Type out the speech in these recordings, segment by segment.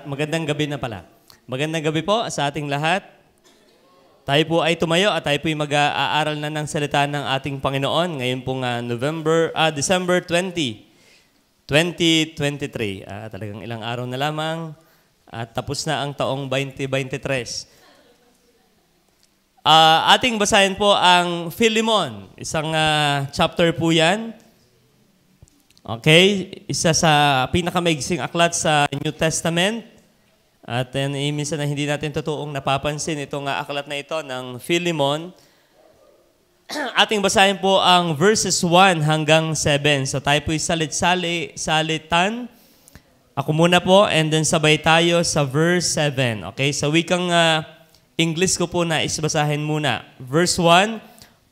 Magandang gabi na pala. Magandang gabi po sa ating lahat. Tayo po ay tumayo at tayo po ay mag-aaral na ng salita ng ating Panginoon ngayon pong December 20, 2023. Talagang ilang araw na lamang at tapos na ang taong 2023. Ating basahin po ang Philemon. Isang chapter po yan. Okay, isa sa pinakamaigsing aklat sa New Testament. At minsan na hindi natin totoong napapansin itong aklat na ito ng Philemon. Ating basahin po ang verses 1 hanggang 7. So tayo po'y salitan. Ako muna po and then sabay tayo sa verse 7. Okay, sa wikang English ko po na isbasahin muna. Verse 1,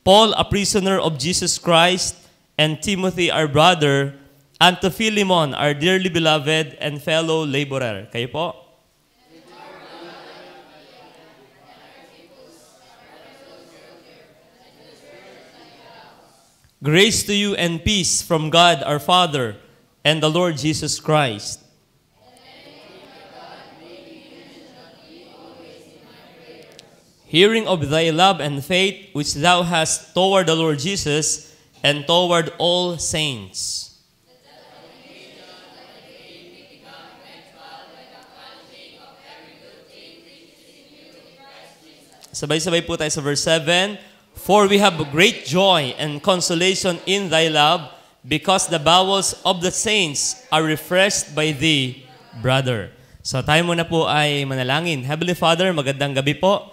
Paul, a prisoner of Jesus Christ, and Timothy, our brother, and to Philemon, our dearly beloved and fellow laborer. Kayo po? Grace to you and peace from God our Father and the Lord Jesus Christ. Hearing of thy love and faith which thou hast toward the Lord Jesus and toward all saints. Sabay-sabay po tayo sa verse 7. For we have great joy and consolation in thy love, because the bowels of the saints are refreshed by thee, brother. So tayo muna po ay manalangin. Heavenly Father, magandang gabi po.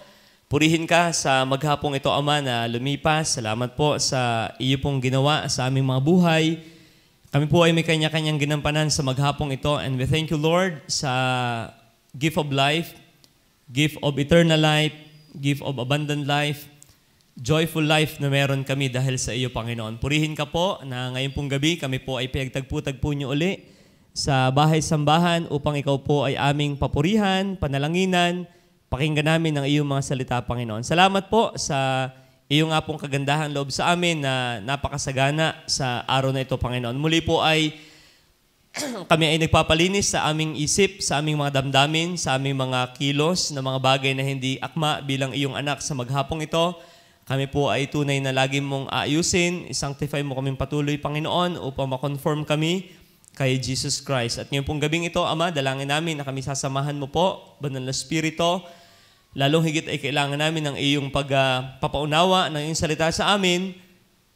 Purihin ka sa maghapong ito, Ama, na lumipas. Salamat po sa iyo pong ginawa sa aming mga buhay. Kami po ay may kanya-kanyang ginampanan sa maghapong ito. And we thank you, Lord, sa gift of life, gift of eternal life, gift of abundant life, joyful life na meron kami dahil sa iyo, Panginoon. Purihin ka po na ngayon pong gabi kami po ay pinagtagpo-tagpo niyo uli sa bahay-sambahan upang ikaw po ay aming papurihan, panalanginan, pakinggan namin ang iyong mga salita, Panginoon. Salamat po sa iyong nga pong kagandahan loob sa amin na napakasagana sa araw na ito, Panginoon. Muli po ay kami ay nagpapalinis sa aming isip, sa aming mga damdamin, sa aming mga kilos na mga bagay na hindi akma bilang iyong anak sa maghapong ito. Kami po ay tunay na lagi mong aayusin, isanctify mo kaming patuloy, Panginoon, upang makonform kami kay Jesus Christ. At ngayon pong gabing ito, Ama, dalangin namin na kami sasamahan mo po, Banal na Espiritu. Lalong higit ay kailangan namin ng iyong pagpapaunawa ng iyong salita sa amin.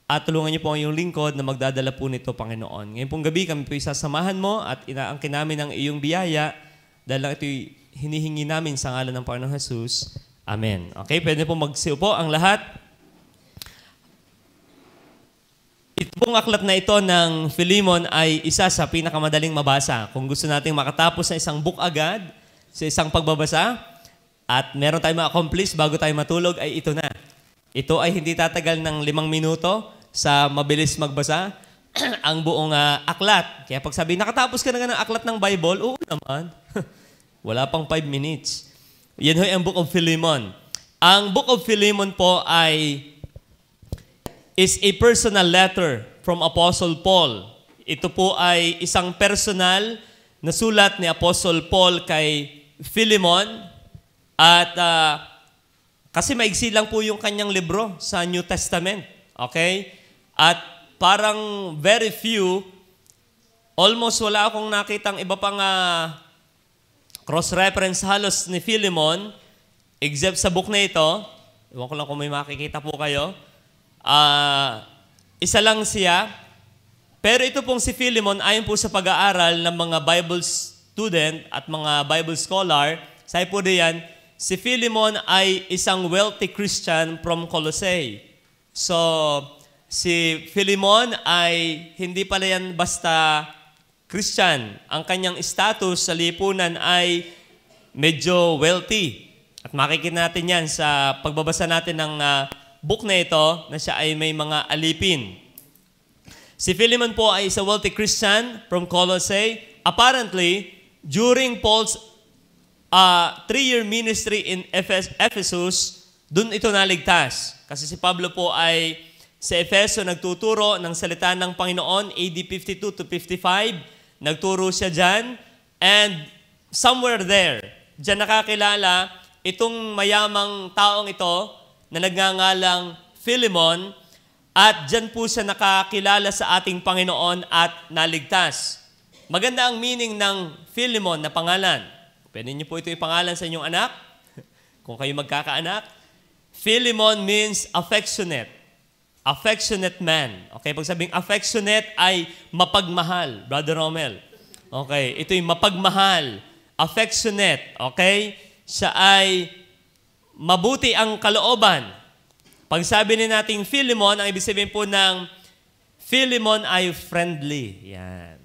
At tulungan niyo po ang iyong lingkod na magdadala po nito, Panginoon. Ngayon pong gabi, kami po isasamahan mo at inaangkin namin ang iyong biyaya dahil ito'y hinihingi namin sa ngalan ng Panginoong Jesus. Amen. Okay, pwede po magsiupo ang lahat. Ito pong aklat na ito ng Philemon ay isa sa pinakamadaling mabasa. Kung gusto nating makatapos sa isang book agad, sa isang pagbabasa, at meron tayong ma-accomplish bago tayo matulog, ay ito na. Ito ay hindi tatagal ng 5 minuto sa mabilis magbasa ang buong aklat. Kaya pag sabi, nakatapos ka na ng aklat ng Bible, oo naman. Wala pang 5 minutes. Yan ho'y ang Book of Philemon. Ang Book of Philemon po is a personal letter from Apostle Paul. Ito po ay isang personal na sulat ni Apostle Paul kay Philemon at kasi maigsi lang po yung kanyang libro sa New Testament. Okay? At parang very few, almost wala akong nakitang iba pang cross-reference halos ni Philemon, except sa book na ito. Iwan ko lang kung may makikita po kayo. Isa lang siya. Pero ito pong si Philemon, ayon po sa pag-aaral ng mga Bible student at mga Bible scholar, sabi po diyan, si Philemon ay isang wealthy Christian from Colossae. So, si Philemon ay hindi pala yan basta Christian. Ang kanyang status sa lipunan ay medyo wealthy. At makikita natin yan sa pagbabasa natin ng book na ito na siya ay may mga alipin. Si Philemon po ay isang wealthy Christian from Colossae. Apparently, during Paul's 3-year ministry in Ephesus, dun ito naligtas. Kasi si Pablo po ay sa Efeso nagtuturo ng salita ng Panginoon, AD 52 to 55. Nagturo siya dyan. And somewhere there, diyan nakakilala itong mayamang taong ito na nagngangalang Philemon at diyan po siya nakakilala sa ating Panginoon at naligtas. Maganda ang meaning ng Philemon na pangalan. Pwede niyo po ito ipangalan sa inyong anak, kung kayo magkakaanak. Philemon means affectionate. Affectionate man. Okay, pag sabing affectionate ay mapagmahal, Brother Romel. Okay, ito'y mapagmahal, affectionate. Okay, siya ay mabuti ang kalooban. Pag sabi ni nating Philemon, ang ibig sabihin po ng Philemon ay friendly. Yan.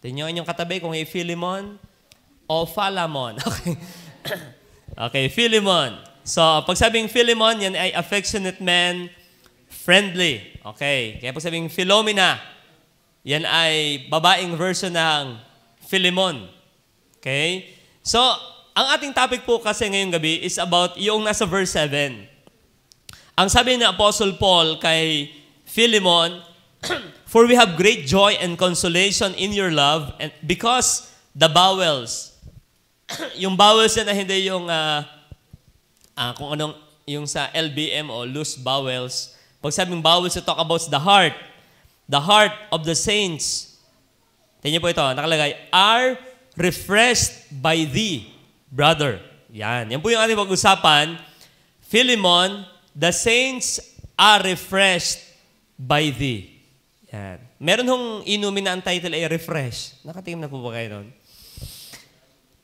Tingnan niyo yung katabi kung ay Philemon o Philemon. Okay. Okay, Philemon. So, pag sabing Philemon, yan ay affectionate man, friendly. Okay. Kaya pag sabing Philomena, yan ay babaeng version ng Philemon. Okay? So, ang ating topic po kasi ngayong gabi is about yung nasa verse 7. Ang sabi ni Apostle Paul kay Philemon, "For we have great joy and consolation in your love, and because the bowels," yung bowels na hindi yung kung anong, yung sa LBM o loose bowels. Pag sabing bowels, to talk about the heart of the saints. Tingnan po ito, nakalagay, "are refreshed by thee, brother." Yan. Yan po yung ating pag-usapan. Philemon, the saints are refreshed by thee. Yan. Meron hong inumin na ang title ay refresh. Nakatingin na po ba kayo nun?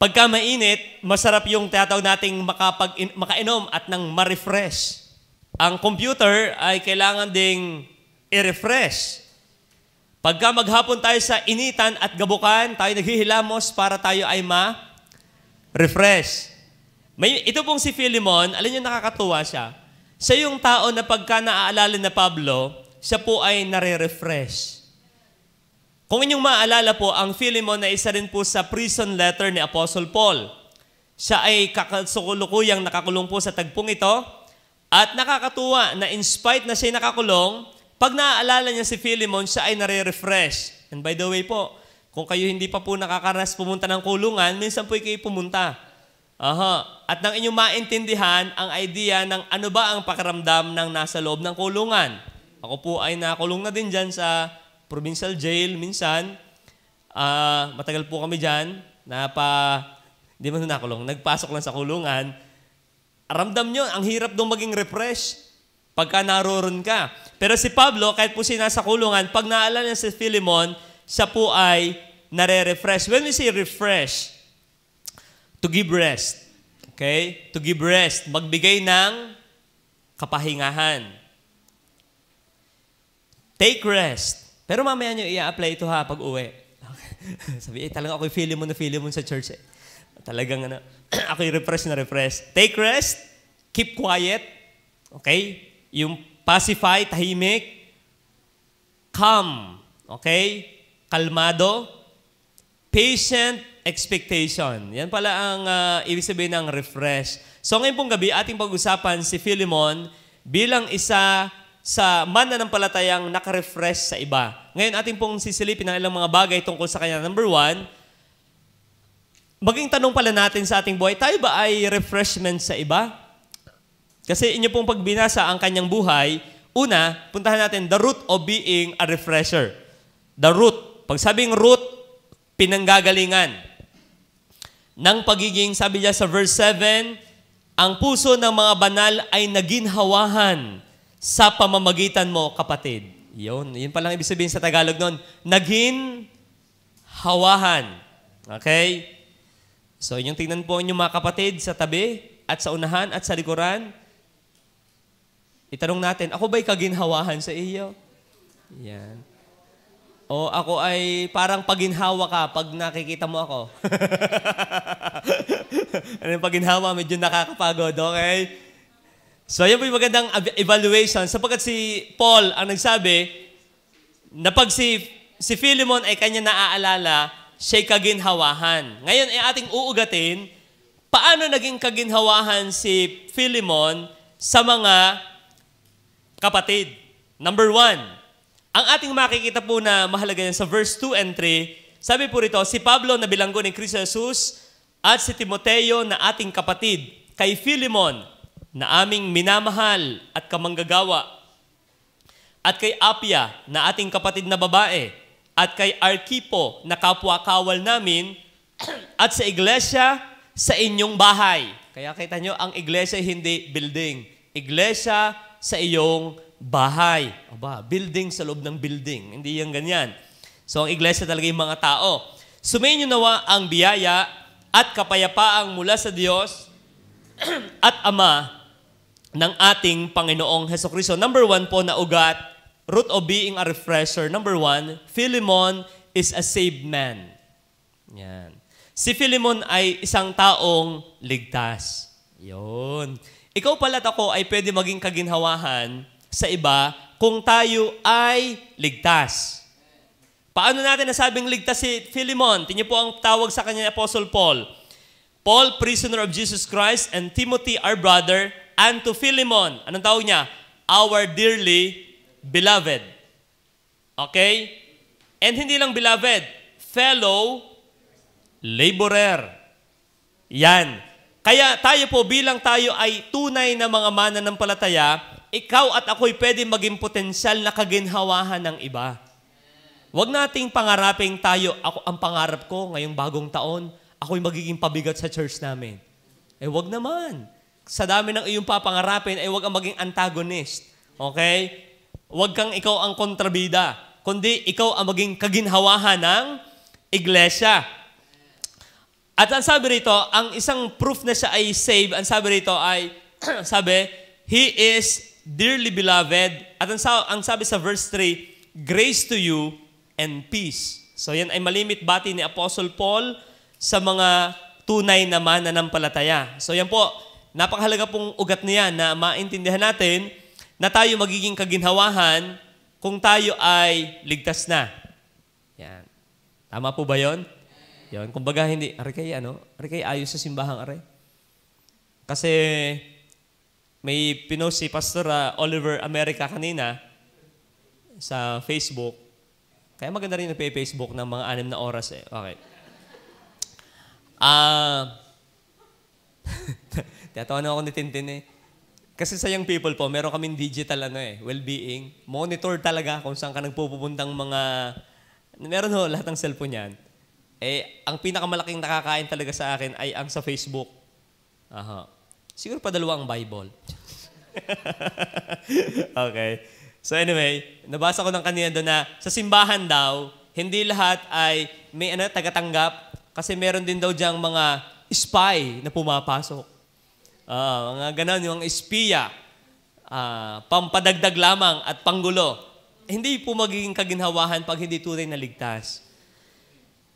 Pagka mainit, masarap yung tinatawag nating makainom at nang ma-refresh. Ang computer ay kailangan ding i-refresh. Pagka maghapon tayo sa initan at gabukan, tayo naghihilamos para tayo ay ma-refresh. Ito pong si Philemon, alam niyo nakakatuwa siya. Siya yung tao na pagka naaalala na Pablo, siya po ay nare-refresh. Kung inyong maaalala po, ang Philemon na isa rin po sa prison letter ni Apostle Paul. Siya ay kasulukuyang nakakulong po sa tagpong ito. At nakakatuwa na in spite na siya nakakulong, pag naaalala niya si Philemon, siya ay nare-refresh. And by the way po, kung kayo hindi pa po nakakaras pumunta ng kulungan, minsan po kayo pumunta. At nang inyong maintindihan ang idea ng ano ba ang pakiramdam ng nasa loob ng kulungan. Ako po ay nakulong na din dyan sa provincial jail minsan. Matagal po kami dyan. Hindi man nakulong. Nagpasok lang sa kulungan. Ramdam nyo, ang hirap dong maging refresh pagka naroon ka. Pero si Pablo, kahit po siya nasa kulungan, pag naalala niya si Philemon, siya po ay nare-refresh. When we say refresh, to give rest. Okay? To give rest. Magbigay ng kapahingahan. Take rest. Pero mamaya nyo i-apply ito pag uwi. Sabi, talaga ako'y Philemon na Philemon sa church eh. Talagang ako'y refresh na refresh. Take rest. Keep quiet. Okay? Yung pacify, tahimik. Calm. Okay? Kalmado. Patient expectation. Yan pala ang ibig sabihin ng refresh. So ngayon pong gabi, ating pag-usapan si Philemon bilang isa sa mananampalatayang naka-refresh sa iba. Ngayon ating pong sisilipin ng ilang mga bagay tungkol sa kanya. Number 1, maging tanong pala natin sa ating buhay, tayo ba ay refreshment sa iba? Kasi inyo pong pagbinasa ang kanyang buhay, una, puntahan natin the root of being a refresher. The root. Pag sabing root, pinanggagalingan. Nang pagiging, sabi niya sa verse 7, ang puso ng mga banal ay naginhawahan sa pamamagitan mo, kapatid. Yun palang ibig sabihin sa Tagalog nun. Naginhawahan. Okay? So, inyong tingnan po inyong mga kapatid sa tabi at sa unahan at sa likuran. Itanong natin, ako ba'y kaginhawahan sa iyo? Yan. O ako ay parang paginhawa ka pag nakikita mo ako. Ano yung paginhawa? Medyo nakakapagod, okay? So, yan po yung magandang evaluation. Sapagkat si Paul ang nagsabi na pag si Philemon ay kanya naaalala, siya'y kaginhawahan. Ngayon ay ating uugatin, paano naging kaginhawahan si Philemon sa mga kapatid? Number 1, ang ating makikita po na mahalaga yan sa verse 2 and 3, sabi po rito, si Pablo na bilanggo ni Kristo Jesus at si Timoteo na ating kapatid, kay Philemon na aming minamahal at kamanggagawa, at kay Apia na ating kapatid na babae, at kay Arkipo na kapwa-kawal namin, at sa iglesia sa inyong bahay. Kaya kita nyo, ang iglesia hindi building. Iglesia sa iyong bahay. Aba, building sa loob ng building. Hindi yan ganyan. So, ang iglesia talaga yung mga tao. Sumayin nyo nawa ang biyaya at kapayapaang mula sa Diyos at Ama ng ating Panginoong Hesukristo. Number 1 po na ugat, root of being a refresher. Number 1, Philemon is a saved man. Yan. Si Philemon ay isang taong ligtas. Yun. Ikaw pala't ako ay pwede maging kaginhawahan sa iba kung tayo ay ligtas. Paano natin nasabing ligtas si Philemon? Tingnan po ang tawag sa kanya ni Apostle Paul. Paul, prisoner of Jesus Christ, and Timothy, our brother, and to Philemon. Anong tawag niya? Our dearly beloved. Okay? And hindi lang beloved, fellow laborer. Yan. Kaya tayo po, bilang tayo ay tunay na mga mananampalataya, ikaw at ako'y pwede maging potensyal na kaginhawahan ng iba. Huwag nating pangaraping tayo, ako ang pangarap ko ngayong bagong taon, ako'y magiging pabigat sa church namin. Eh, huwag naman. Sa dami ng iyong papangarapin, ay huwag ang maging antagonist. Okay? Huwag kang ikaw ang kontrabida, kundi ikaw ang maging kaginhawahan ng iglesia. At ang sabi rito, ang isang proof na siya ay saved, ang sabi rito ay, sabi, He is dearly beloved. At ang sabi sa verse 3, grace to you and peace. So yan ay malimit bati ni Apostle Paul sa mga tunay na mananampalataya. So yan po, napakahalaga pong ugat niyan na maintindihan natin na tayo magiging kaginhawahan kung tayo ay ligtas na. Yan. Tama po ba yon? Yan. Kumbaga hindi, ari kay ayos sa simbahang are. Kasi may pinost si Pastor Oliver America kanina sa Facebook. Kaya maganda rin nagpe-Facebook ng mga 6 na oras eh. Okay. Tiyatawa na ako ni Tintin eh. Kasi sa young people po, meron kaming digital well-being. Monitor talaga kung saan ka nagpupuntang mga... Meron ho, lahat ng cellphone yan. Eh, ang pinakamalaking nakakain talaga sa akin ay ang sa Facebook. Aha. Siguro pa 2 ang Bible. Okay. So anyway, nabasa ko ng kanina doon na sa simbahan daw, hindi lahat ay may tagatanggap kasi meron din daw diyang mga spy na pumapasok. Mga ganon, yung espiya, pampadagdag lamang at panggulo. Hindi po magiging kaginhawahan pag hindi tunay na ligtas.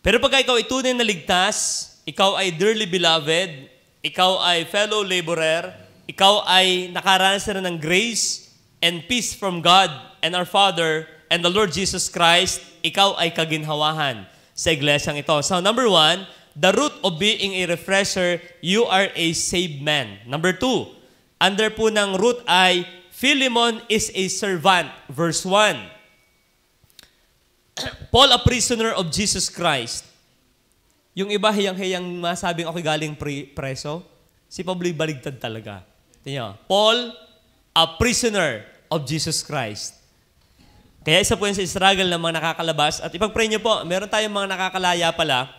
Pero pag ikaw ay tunay na ligtas, ikaw ay dearly beloved, ikaw ay fellow laborer, ikaw ay nakaranas na ng grace and peace from God and our Father and the Lord Jesus Christ, ikaw ay kaginhawahan sa iglesyang ito. So number 1, the root of being a refresher, you are a saved man. Number 2, under po ng root ay, Philemon is a servant. Verse 1, Paul, a prisoner of Jesus Christ. Yung iba hiyang-hiyang masabing ako galing preso, si Pablo'y baligtad talaga. Tingnan, Paul, a prisoner of Jesus Christ. Kaya isa po yun sa struggle ng mga nakakalabas. At ipag-pray nyo po, meron tayong mga nakakalaya pala.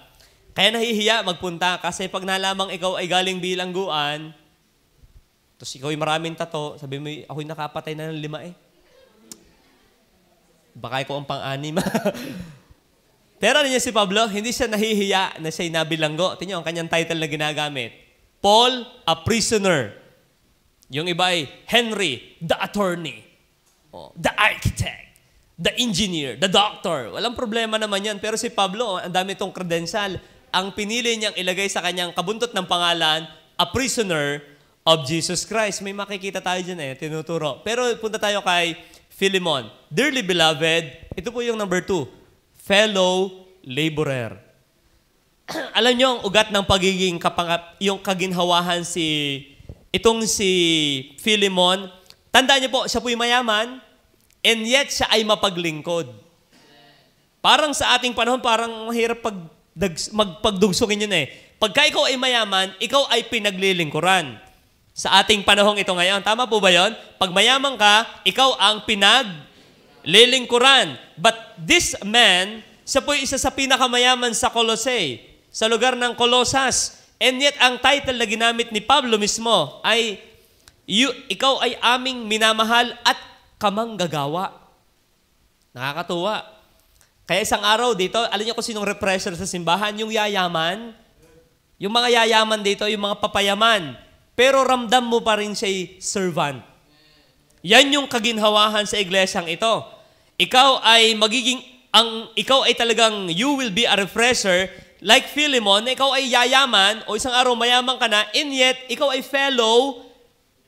Kaya nahihiya magpunta kasi pag nalamang ikaw ay galing bilangguan, tapos ikaw ay maraming tato, sabi mo, ako'y nakapatay na ng 5 eh. Baka ikaw ang pang-anim. Pero niya si Pablo, hindi siya nahihiya na siya'y nabilanggo. Tingnan ang kanyang title na ginagamit. Paul, a prisoner. Yung iba ay Henry, the attorney, the architect, the engineer, the doctor. Walang problema naman yan. Pero si Pablo, ang dami itong credential. Ang pinili niyang ilagay sa kanyang kabuntot ng pangalan, a prisoner of Jesus Christ. May makikita tayo dyan tinuturo. Pero punta tayo kay Philemon. Dearly beloved, ito po yung number 2, fellow laborer. Alam niyo ang ugat ng pagiging yung kaginhawahan itong si Philemon, tandaan niyo po, siya po'y mayaman, and yet siya ay mapaglingkod. Parang sa ating panahon, parang mahirap magpagdugsungin yun Pagka ikaw ay mayaman, ikaw ay pinaglilingkuran. Sa ating panahong ito ngayon, tama po ba yon? Pag mayaman ka, ikaw ang pinaglilingkuran. But this man, siya po isa sa pinakamayaman sa Colossae, sa lugar ng Colosas. And yet, ang title na ginamit ni Pablo mismo ay, ikaw ay aming minamahal at kamanggagawa. Nakakatuwa. Kaya isang araw dito, alam niyo kung sinong refresher sa simbahan? Yung yayaman. Yung mga yayaman dito, yung mga papayaman. Pero ramdam mo pa rin siya'y servant. Yan yung kaginhawahan sa iglesyang ito. Ikaw ay talagang, you will be a refresher. Like Philemon, ikaw ay yayaman o isang araw mayaman ka na, and yet, ikaw ay fellow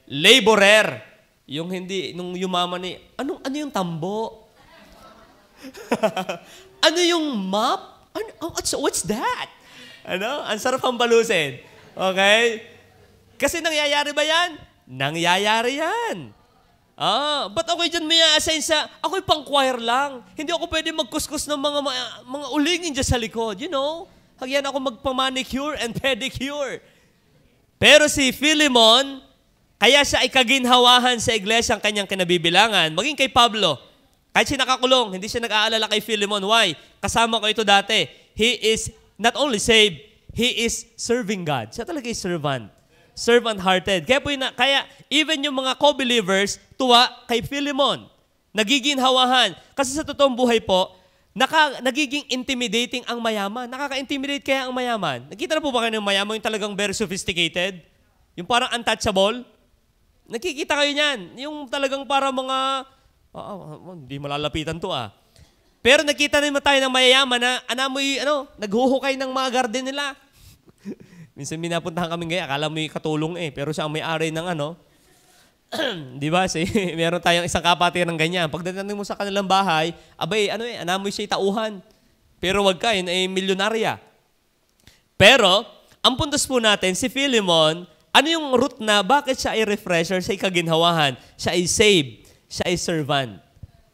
laborer. Yung hindi, nung yumaman ano yung tambo? Ano yung map? What's that? Ang sarap ang balusin. Okay? Kasi nangyayari ba yan? Nangyayari yan. Ba't ako'y dyan may assign sa, ako'y pang choir lang. Hindi ako pwede magkuskus ng mga ulingin dyan sa likod. You know? Hagyan ako magpamanicure and pedicure. Pero si Philemon, kaya siya ay kaginhawahan sa iglesia ang kanyang kinabibilangan. Maging kay Pablo, kahit siya nakakulong, hindi siya nag-aalala kay Philemon. Why? Kasama ko ito dati. He is not only saved, he is serving God. Siya talaga is servant. Servant-hearted. Kaya even yung mga co-believers, tuwa kay Philemon. Nagiginhawahan. Kasi sa totoong buhay po, nagiging intimidating ang mayaman. Nakaka-intimidate kaya ang mayaman. Nakita na po ba kayo ng mayaman yung talagang very sophisticated? Yung parang untouchable? Nakikita kayo niyan. Yung talagang para mga, hindi malalapitan to Pero nakita naman tayo ng mayayaman na naghuhukay ng mga garden nila. Minsan minapuntahan kami gaya, akala mo yung katulong pero siya ang may-ari ng di ba? Meron tayong isang kapatiran ng ganyan. Pagdating mo sa kanilang bahay, anamoy siya tauhan. Pero wag ka, milyonarya. Pero, ang puntos po natin, si Philemon, ano yung root na bakit siya ay refresher, siya ay kaginhawahan, siya ay saved, siya ay servant.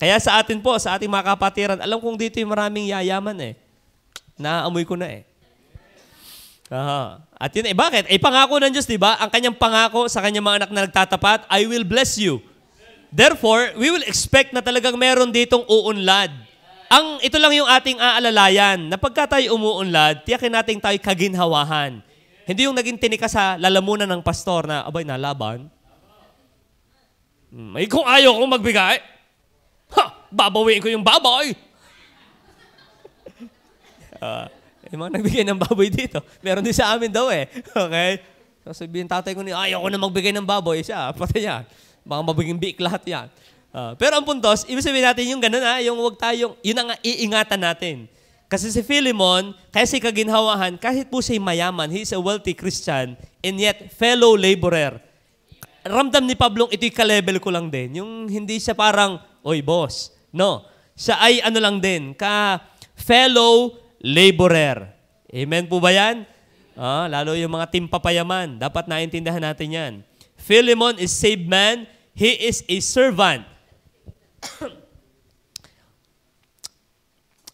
Kaya sa atin po, sa ating mga kapatiran, alam kong dito yung maraming yayaman Naaamoy ko na At yun bakit? Pangako ng Diyos, di ba? Ang kanyang pangako sa kanyang mga anak na nagtatapat, I will bless you. Therefore, we will expect na talagang meron ditong uunlad. Ito lang yung ating aalalayan, na pagka tayo umuunlad, tiyakin natin tayo kaginhawahan. Hindi yung naging tinika sa lalamunan ng pastor na, nalaban. Kung ayaw kong magbigay, babawiin ko yung baboy. Yung mga nagbigay ng baboy dito, meron din sa amin daw Okay? So sabihin tatay ko ayaw ko na magbigay ng baboy siya. Patay yan. Baka mabiging biik lahat yan. Pero ang puntos, ibig sabihin natin yung ganun yung wag tayong, yun ang iingatan natin. Kasi si Philemon, kaya si kaginhawahan, kahit po siya'y mayaman, he is a wealthy Christian, and yet fellow laborer. Ramdam ni Pablong, ito'y ka-level ko lang din. Yung hindi siya parang, oy boss. No. Siya ay lang din, fellow laborer. Amen po ba yan? Lalo yung mga team papayaman. Dapat naintindihan natin yan. Philemon is saved man. He is a servant.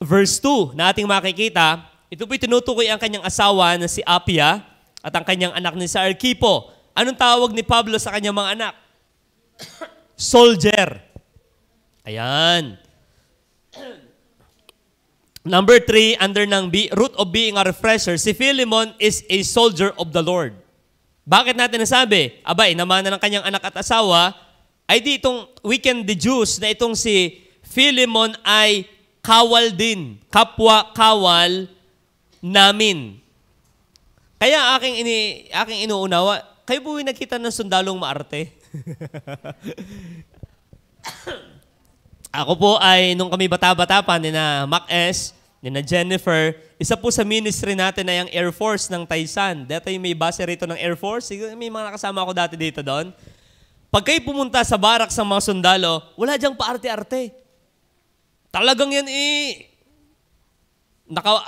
Verse 2 na ating makikita, ito po'y tinutukoy ang kanyang asawa na si Apia at ang kanyang anak ni si Arquipo. Anong tawag ni Pablo sa kanyang mga anak? Soldier. Ayan. Number 3, under ng root of being a refresher, si Philemon is a soldier of the Lord. Bakit natin nasabi? Naman ng kanyang anak at asawa, ay di itong we can deduce na itong si Philemon ay kawal din. Kapwa-kawal namin. Kaya aking inuunawa, kayo po yung nakita ng sundalong maarte. Ako po ay, nung kami bata-bata pa, ni na Mac S, ni na Jennifer, isa po sa ministry natin na yung Air Force ng Taisan. Dito may base rito ng Air Force. May mga nakasama ako dati dito doon. Pag kayo pumunta sa barracks ng mga sundalo, wala diyang paarte-arte. Talagang yan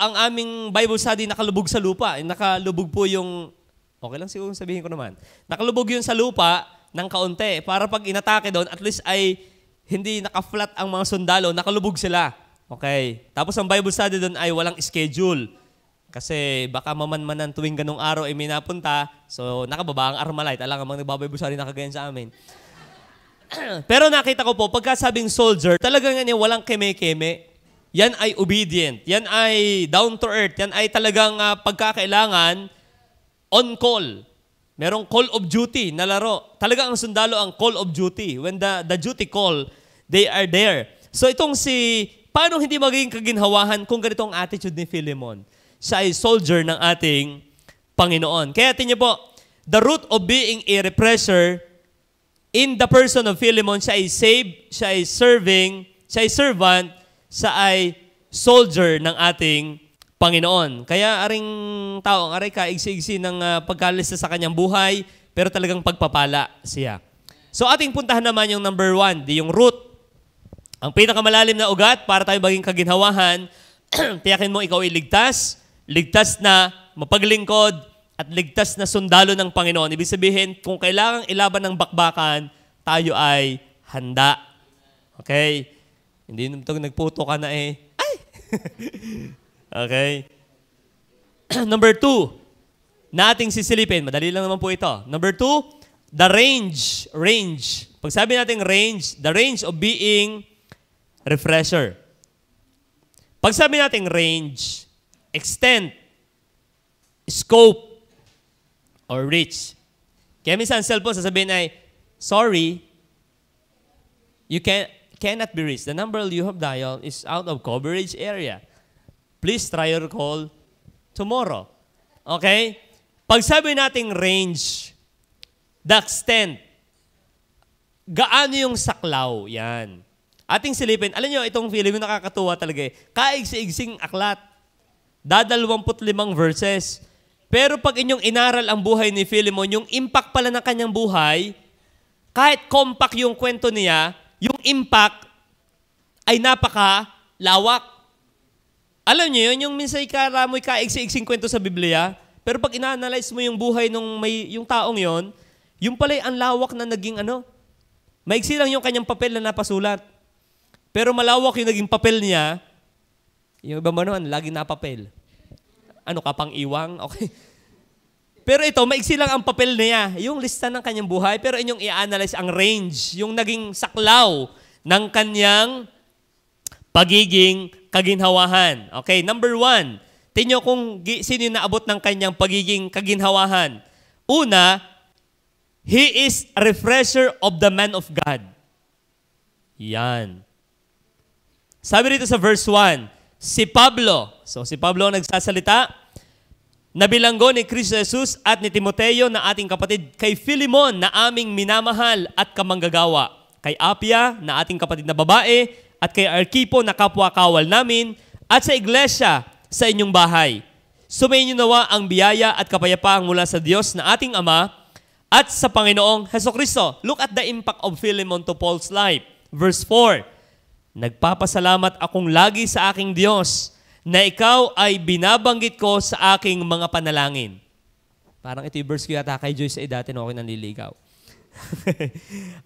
ang aming Bible study nakalubog sa lupa. Nakalubog po yung, okay lang siguro sabihin ko naman, nakalubog yun sa lupa ng kaunti para pag inatake doon, at least ay hindi naka-flat ang mga sundalo, nakalubog sila. Okay. Tapos ang Bible study doon ay walang schedule. Kasi baka mamanmanan tuwing ganong araw ay may napunta. So, nakababa ang Armalite. Alam nga, nagbabaybusari na kagayan sa amin. Pero nakita ko po, pagkasabing soldier, talagang yan walang keme-keme. Yan ay obedient. Yan ay down to earth. Yan ay talagang pagkakailangan on call. Merong call of duty na laro. Talagang ang sundalo ang call of duty. When the duty call, they are there. So itong paano hindi magiging kaginhawahan kung ganito ang attitude ni Philemon? Siya ay soldier ng ating Panginoon. Kaya tingnan po, the root of being a repressor in the person of Philemon, siya ay saved, siya ay serving, siya ay servant, siya ay soldier ng ating Panginoon. Kaya aring taong, aray ka, igsi-igsi ng pagkalista sa kanyang buhay, pero talagang pagpapala siya. So ating puntahan naman yung number 1, yung root. Ang pinakamalalim na ugat para tayo maging kaginhawahan, tiyakin mo ikaw ay ligtas, ligtas na mapaglingkod, at ligtas na sundalo ng Panginoon. Ibig sabihin, kung kailangang ilaban ng bakbakan, tayo ay handa. Okay? Hindi naman ito nagputo ka na eh. Ay! Okay? Number 2, na ating sisilipin. Madali lang naman po ito. Number 2, the range. Range. Pag sabi natin range, the range of being refresher. Pag sabi natin range, extent, scope, or reach. Kaya minsan cellphone sasabihin ay, sorry, you cannot be reached. The number you have dialed is out of coverage area. Please try your call tomorrow. Okay? Pag sabi nating range, the extent, gaano yung saklaw, yan. Ating silipin, alam nyo, itong film yung nakakatuwa talaga eh. Kaigsi-igsing aklat. 25 verses. Pero pag inyong inaral ang buhay ni Philemon, yung impact pala ng kanyang buhay, kahit compact yung kwento niya, yung impact ay napakalawak. Alam niyo yun, yung minsan ikaramoy kaigsi-igsing kwento sa Biblia, pero pag ina-analyze mo yung buhay yung taong yon, yung pala'y ang lawak na naging maigsi lang yung kanyang papel na napasulat. Pero malawak yung naging papel niya, yung iba mo naman, laging napapel. Ano ka pang iwang? Okay. Pero ito, maiksi lang ang papel niya, yung lista ng kanyang buhay, pero inyong i-analyze ang range, yung naging saklaw ng kanyang pagiging kaginhawahan. Okay, number 1, tingnan kung sino yung naabot ng kanyang pagiging kaginhawahan. Una, he is a refresher of the man of God. Yan. Sabi dito sa verse 1, si Pablo, so si Pablo ang nagsasalita, nabilanggo ni Kristo Jesus at ni Timoteo na ating kapatid, kay Philemon na aming minamahal at kamanggagawa, kay Apia na ating kapatid na babae, at kay Arkipo na kapwa-kawal namin, at sa iglesia sa inyong bahay. Sumayin niyo nawa ang biyaya at kapayapaan mula sa Diyos na ating Ama at sa Panginoong Hesukristo. Look at the impact of Philemon to Paul's life. Verse 4, nagpapasalamat akong lagi sa aking Diyos na ikaw ay binabanggit ko sa aking mga panalangin. Parang ito yung verse ko yata kay Joyce ay dati na ako nanliligaw.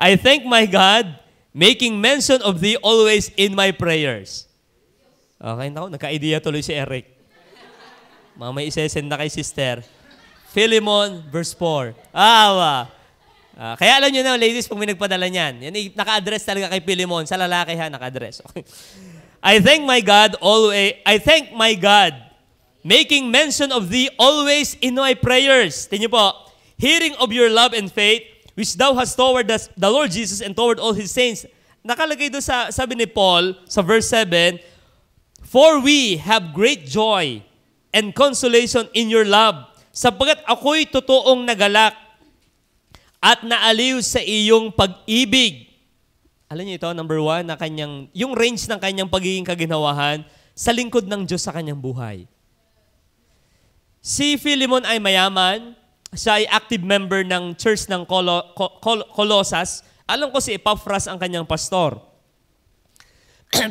I thank my God, making mention of thee always in my prayers. Okay, nagka-idea tuloy si Eric. Mamay isesend na kay sister. Philemon, verse 4. Kaya alam nyo na, ladies, pag may nagpadala niyan, yan naka-address talaga kay Philemon. Sa lalaki ha, naka-address. Okay. I thank my God, making mention of thee always in my prayers. Tingnan po, hearing of your love and faith, which thou hast toward the Lord Jesus and toward all His saints. Nakalagay doon sabi ni Paul, sa verse 7, for we have great joy and consolation in your love, sapagkat ako'y totoong nagalak at naaliw sa iyong pag-ibig. Alam niyo ito, number 1, na yung range ng kanyang pagiging kaginhawahan sa lingkod ng Diyos sa kanyang buhay. Si Philemon ay mayaman, siya ay active member ng church ng Colossus. Alam ko si Epaphras ang kanyang pastor.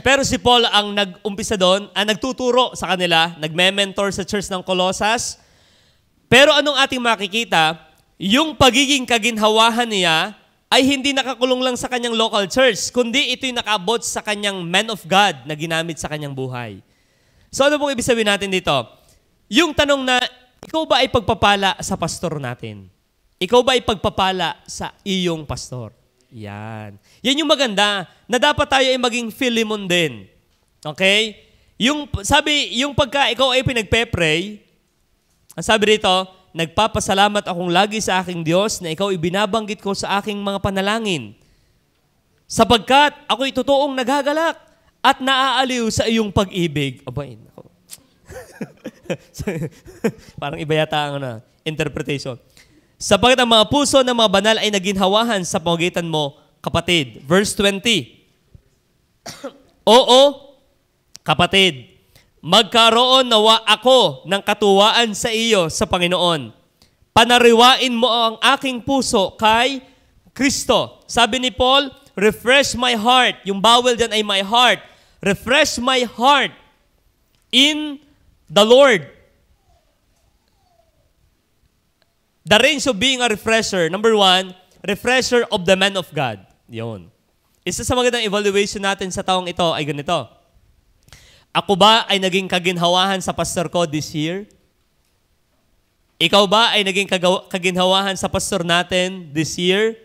Pero si Paul ang nag-umpisa doon, nagtuturo sa kanila, nagme-mentor sa church ng Colossus. Pero anong ating makikita? Yung pagiging kaginhawahan niya ay hindi nakakulong lang sa kanyang local church, kundi ito'y nakaabot sa kanyang man of God na ginamit sa kanyang buhay. So ano pong ibig sabihin natin dito? Yung tanong na, ikaw ba ay pagpapala sa pastor natin? Ikaw ba ay pagpapala sa iyong pastor? Yan. Yan yung maganda, na dapat tayo ay maging Philemon din. Okay? Yung pagka ikaw ay pinagpe-pray, ang sabi rito, nagpapasalamat akong lagi sa aking Diyos na ikaw ibinabanggit ko sa aking mga panalangin. Sapagkat ako'y totoong nagagalak at naaaliw sa iyong pag-ibig. Abay, ako. Parang iba yata ang interpretation. Sapagkat ang mga puso ng mga banal ay naginhawahan sa pamagitan mo, kapatid. Verse 20. Oo, kapatid, magkaroon nawa ako ng katuwaan sa iyo sa Panginoon. Panariwain mo ang aking puso kay Kristo. Sabi ni Paul, refresh my heart. Yung bawel dyan ay my heart. Refresh my heart in the Lord. The range of being a refresher. Number 1, refresher of the man of God. Yun. Isa sa magandang evaluation natin sa taong ito ay ganito. Ako ba ay naging kaginhawahan sa pastor ko this year? Ikaw ba ay naging kaginhawahan sa pastor natin this year?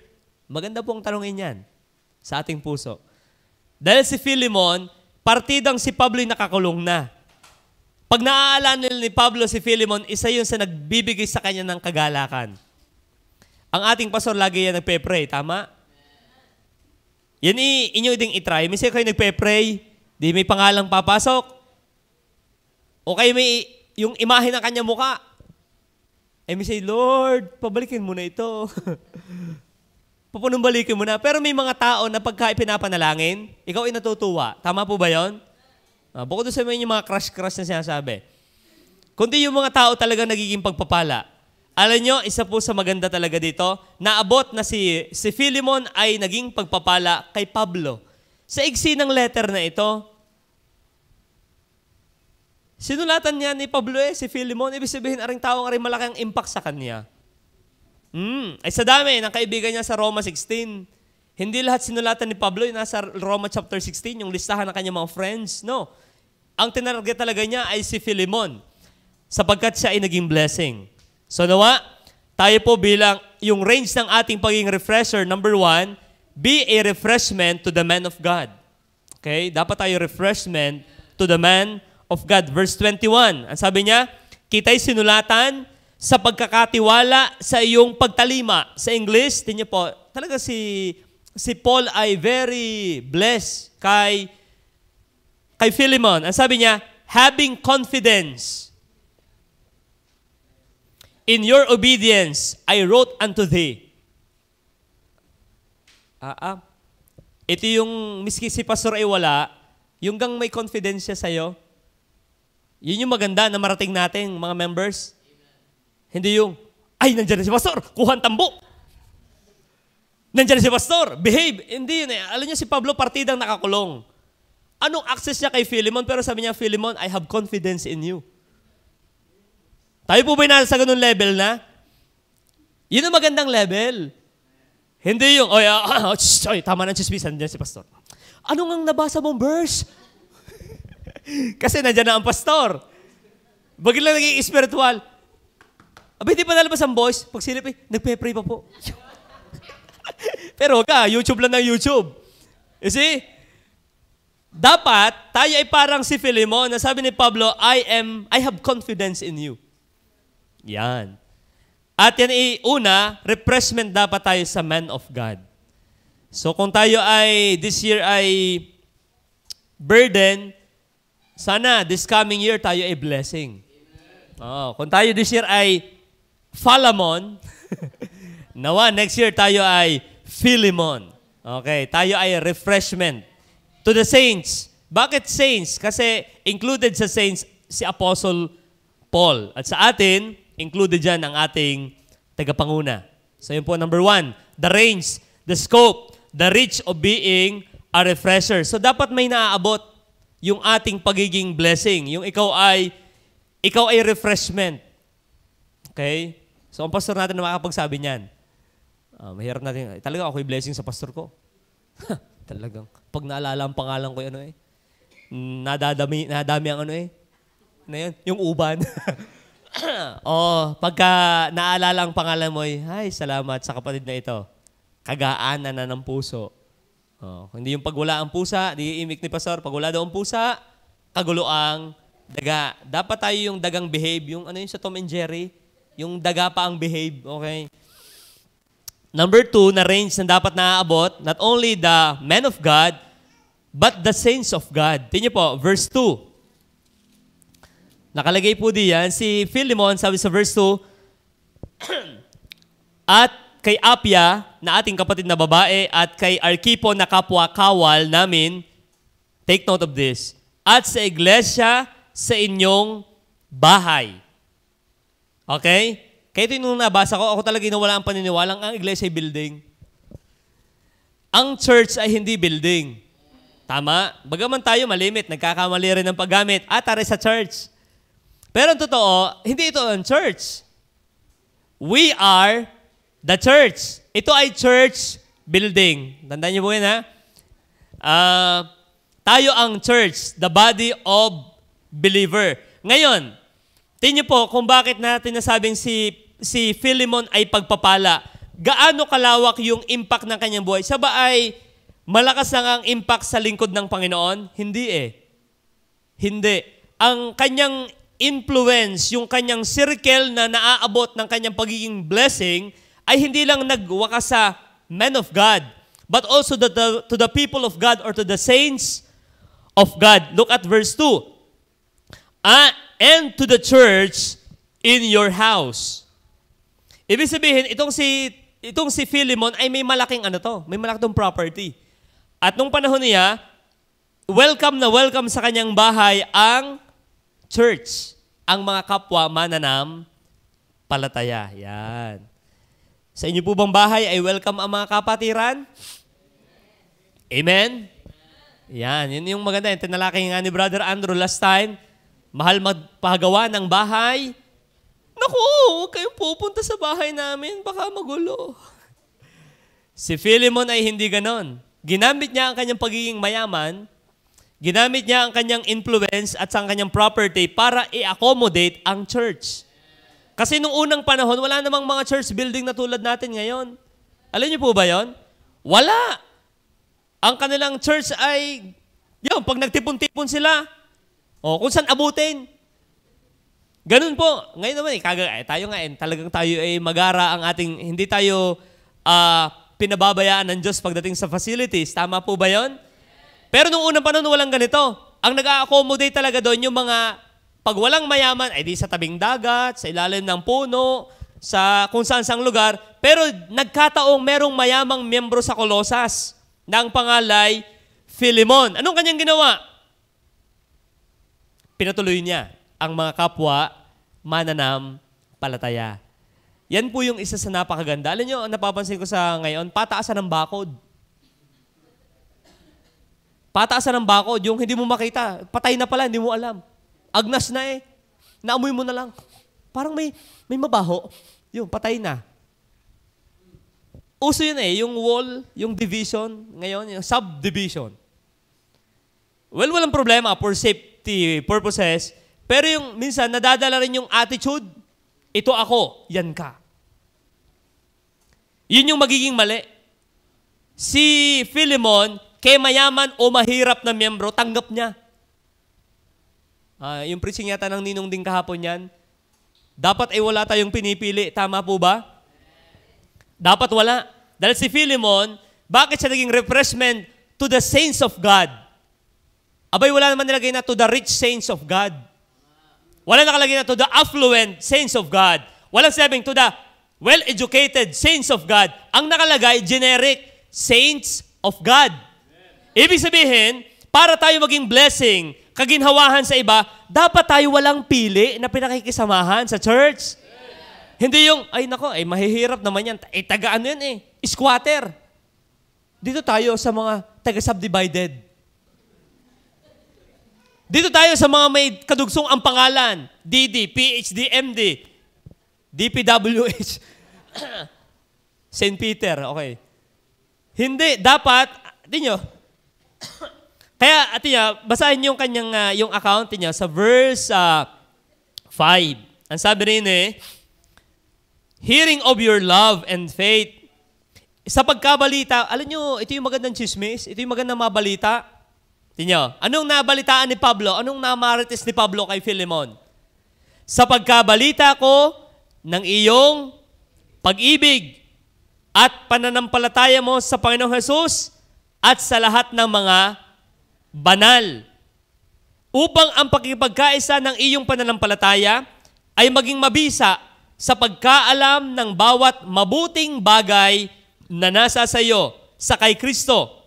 Maganda pong tanongin yan sa ating puso. Dahil si Philemon, partidang si Pablo'y nakakulong na. Pag naaalala ni Pablo si Philemon, isa yun sa nagbibigay sa kanya ng kagalakan. Ang ating pastor lagi yan nagpe-pray, tama? Yan inyo ding itry. Minsan kayo nagpe-pray, di may pangalang papasok. O kayo may yung imahe ng kanya mukha. Eh minsan, Lord, pabalikin mo na ito. Papanumbalikin mo na. Pero may mga tao na pagka ipinapanalangin, ikaw ay natutuwa. Tama po ba yon? Bukod doon sa yung mga crush-crush na sinasabi. Kundi yung mga tao talaga nagiging pagpapala. Alam nyo, isa po sa maganda talaga dito, naabot na si Philemon ay naging pagpapala kay Pablo. Sa iksi ng letter na ito, sinulatan niya ni Pablo si Philemon, ibig sabihin, aring tao nga rin malaking impact sa kanya. Ay sa dami ng kaibigan niya sa Roma 16, hindi lahat sinulatan ni Pablo, yung nasa Roma chapter 16, yung listahan ng kanyang mga friends. No. Ang tinarget talaga niya ay si Philemon, sapagkat siya ay naging blessing. So nawa, tayo po bilang yung range ng ating pagiging refresher, number 1, be a refreshment to the man of God. Okay? Dapat tayo refreshment to the man of God. Verse 21, ang sabi niya, kita'y sinulatan sa pagkakatiwala sa iyong pagtalima. Sa English, tingnan po, talaga si Paul ay very blessed kay Philemon. Ang sabi niya, having confidence in your obedience, I wrote unto thee. Ito yung, miski si pastor ay wala, yung gang may confidence siya sa'yo, yun yung maganda na marating natin, mga members. Hindi yung, ay, nandiyan na si pastor, kuhan tambo. Nandiyan na si pastor, behave. Hindi yun eh. Alam niyo si Pablo, partidang nakakulong. Anong access niya kay Philemon? Pero sabi niya, Philemon, I have confidence in you. Tayo po ba nasa ganun level na? Yun ang magandang level. Hindi yung, tama ng chismisan, nandiyan si pastor. Ano ngang nabasa mong verse? Kasi nandiyan na ang pastor. Biglang naging spiritual. Abay, di pa nalabas ang voice. Pag silip nagpe-pray pa po. Pero YouTube lang ng YouTube. You see? Dapat, tayo ay parang si Philemon na sabi ni Pablo, I have confidence in you. Yan. At yan una, refreshment dapat tayo sa man of God. So kung tayo ay, this year ay burden, sana this coming year tayo ay blessing. Kung tayo this year ay Philemon, nawa next year tayo ay Philemon. Okay, tayo ay refreshment to the saints. Bakit saints? Kasi included sa saints si Apostle Paul. At sa atin, included dyan ang ating tagapanguna. So yun po, number 1, the range, the scope, the reach of being a refresher. So dapat may naaabot yung ating pagiging blessing. Yung ikaw ay refreshment. Okay? So ang pastor natin na makakapagsabi niyan. Mahirap natin. Talaga ako'y blessing sa pastor ko. Talagang. Pag naalala ang pangalan ko, nadadami ang na yun, yung uban. Pagka naalala ang pangalan mo, ay, salamat sa kapatid na ito. Kagaanan na ng puso. Hindi yung pag wala ang pusa, di imik ni Pastor, pag wala daw ang pusa, kagulo ang daga. Dapat tayo yung dagang behave, yung ano yun sa Tom and Jerry, yung daga pa ang behave, okay? Number 2, na range na dapat naaabot, not only the men of God, but the saints of God. Tingnan po, verse 2. Nakalagay po diyan, si Philemon, sabi sa verse 2, at kay Apia, na ating kapatid na babae, at kay Arkipo na kapwa-kawal namin, take note of this, at sa iglesia sa inyong bahay. Okay? Kaya ito yung nabasa ko, ako talaga nawala ang paniniwalang ang iglesia ay building. Ang church ay hindi building. Tama? Bagaman tayo malimit, nagkakamali rin ng paggamit, atare sa church. Pero ang totoo, hindi ito ang church. We are the church. Ito ay church building. Tandaan niyo po yun, ha? Tayo ang church, the body of believer. Ngayon, tingnan po kung bakit natin nasabing si Philemon ay pagpapala. Gaano kalawak yung impact ng kanyang buhay? Siya ba ay malakas lang ang impact sa lingkod ng Panginoon? Hindi Hindi. Ang kanyang influence, yung kanyang circle na naaabot ng kanyang pagiging blessing ay hindi lang nagwakas sa men of God, but also to the people of God or to the saints of God. Look at verse 2. And to the church in your house. Ibig sabihin, itong si Philemon ay may malaking may malaking property. At nung panahon niya, welcome na welcome sa kanyang bahay ang church, ang mga kapwa mananam palataya. Yan. Sa inyo po bang bahay ay welcome ang mga kapatiran? Amen? Yan. Yun yung maganda. Yung tinalaki nga ni Brother Andrew last time. Mahal magpagawa ng bahay. Naku, huwag kayong pupunta sa bahay namin. Baka magulo. Si Philemon ay hindi ganon. Ginamit niya ang kanyang pagiging mayaman. Ginamit niya ang kanyang influence at ang kanyang property para i-accommodate ang church. Kasi nung unang panahon, wala namang mga church building na tulad natin ngayon. Alam niyo po ba yon? Wala. Ang kanilang church ay, pag nagtipon-tipon sila, kung saan abutin. Ganun po. Ngayon naman, tayo nga, talagang tayo ay magara ang ating, hindi tayo pinababayaan ng Diyos pagdating sa facilities. Tama po ba yon? Pero nung unang panahon, walang ganito. Ang nag-a-accommodate talaga doon yung mga, pag walang mayaman, ay di sa tabing dagat, sa ilalim ng puno, sa kung saan-sang lugar. Pero nagkataong merong mayamang miyembro sa Colosas na ang pangalay, Philemon. Anong kanyang ginawa? Pinatuloy niya ang mga kapwa mananam palataya. Yan po yung isa sa napakaganda. Alam nyo, napapansin ko sa ngayon, pataasan ng bakod. Pataasan ng bakod, yung hindi mo makita. Patay na pala, hindi mo alam. Agnas na Naamoy mo na lang. Parang may mabaho. Yung, patay na. Uso yun yung wall, yung division, ngayon, yung subdivision. Well, walang problema for safety purposes, pero yung minsan, nadadala rin yung attitude, ito ako, yan ka. Yun yung magiging mali. Si Philemon, kay mayaman o mahirap na miyembro, tanggap niya. Yung preaching yata ng Ninong Ding kahapon yan, dapat ay wala tayong pinipili. Tama po ba? Dapat wala. Dahil si Philemon, bakit siya naging refreshment to the saints of God? Abay, wala naman nilagay na to the rich saints of God. Wala nakalagay na to the affluent saints of God. Walang sabing to the well-educated saints of God. Ang nakalagay, generic saints of God. Ibig sabihin, para tayo maging blessing, kaginhawahan sa iba, dapat tayo walang pili na pinakikisamahan sa church. Hindi yung, mahihirap naman yan. Taga-ano yan squatter. Dito tayo sa mga taga-subdivided. Dito tayo sa mga may kadugsong ang pangalan. DD, PhD, MD, DPWH, St. Peter, okay. Hindi, dapat, nyo, kaya, basahin yung kanyang, yung account niya sa verse 5. Ang sabi rin hearing of your love and faith. Sa pagkabalita, alam nyo, ito yung magandang chismis, ito yung magandang mabalita. Tingnan, anong nabalitaan ni Pablo? Anong namarites ni Pablo kay Philemon? Sa pagkabalita ko ng iyong pag-ibig at pananampalataya mo sa Panginoong Hesus at sa lahat ng mga banal, upang ang pakikipagkaisa ng iyong pananampalataya ay maging mabisa sa pagkaalam ng bawat mabuting bagay na nasa sa iyo sa kay Kristo.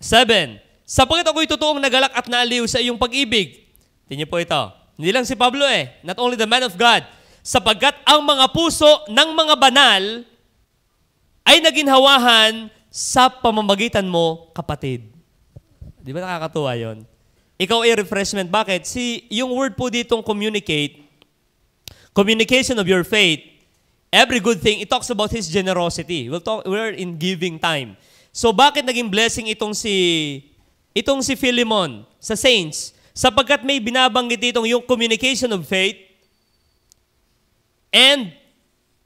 7. Sapagkat ako'y totoong nagalak at naaliw sa iyong pag-ibig. Tingnan po ito. Hindi lang si Pablo not only the man of God. Sapagkat ang mga puso ng mga banal ay naginhawahan sa pamamagitan mo, kapatid. Di ba nakakatuwa yon? Ikaw ay refreshment. Bakit? Yung word po ditong communicate, communication of your faith, every good thing, it talks about His generosity. We're in giving time. So bakit naging blessing itong si Philemon sa saints? Sapagkat may binabanggit itong yung communication of faith and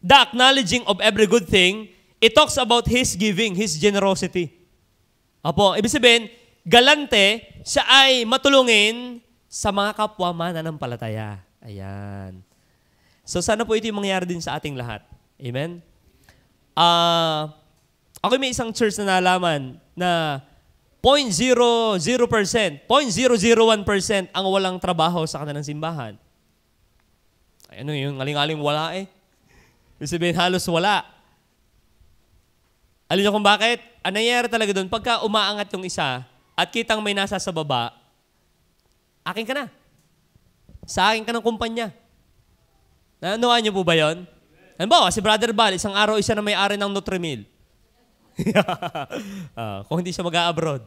the acknowledging of every good thing, it talks about His giving, His generosity. Apo, ibig sabihin, galante, siya ay matulungin sa mga kapwa mananampalataya. Ayan. So sana po ito yung mangyari din sa ating lahat. Amen? Ako may isang church na nalaman na 0.00%, 0.001% ang walang trabaho sa kanilang simbahan. Ay, ano yung aling-aling wala Ibig sabihin, halos wala. Alam niyo kung bakit? Ang nangyayari talaga doon, pagka umaangat yung isa, at kitang may nasa sa baba, akin ka na. Sa akin ka ng kumpanya. Naunawaan niyo po ba yun? Halimbawa, si Brother Bal, isang araw isa na may-ari ng Nutrimil. Kung hindi siya mag-a-abroad.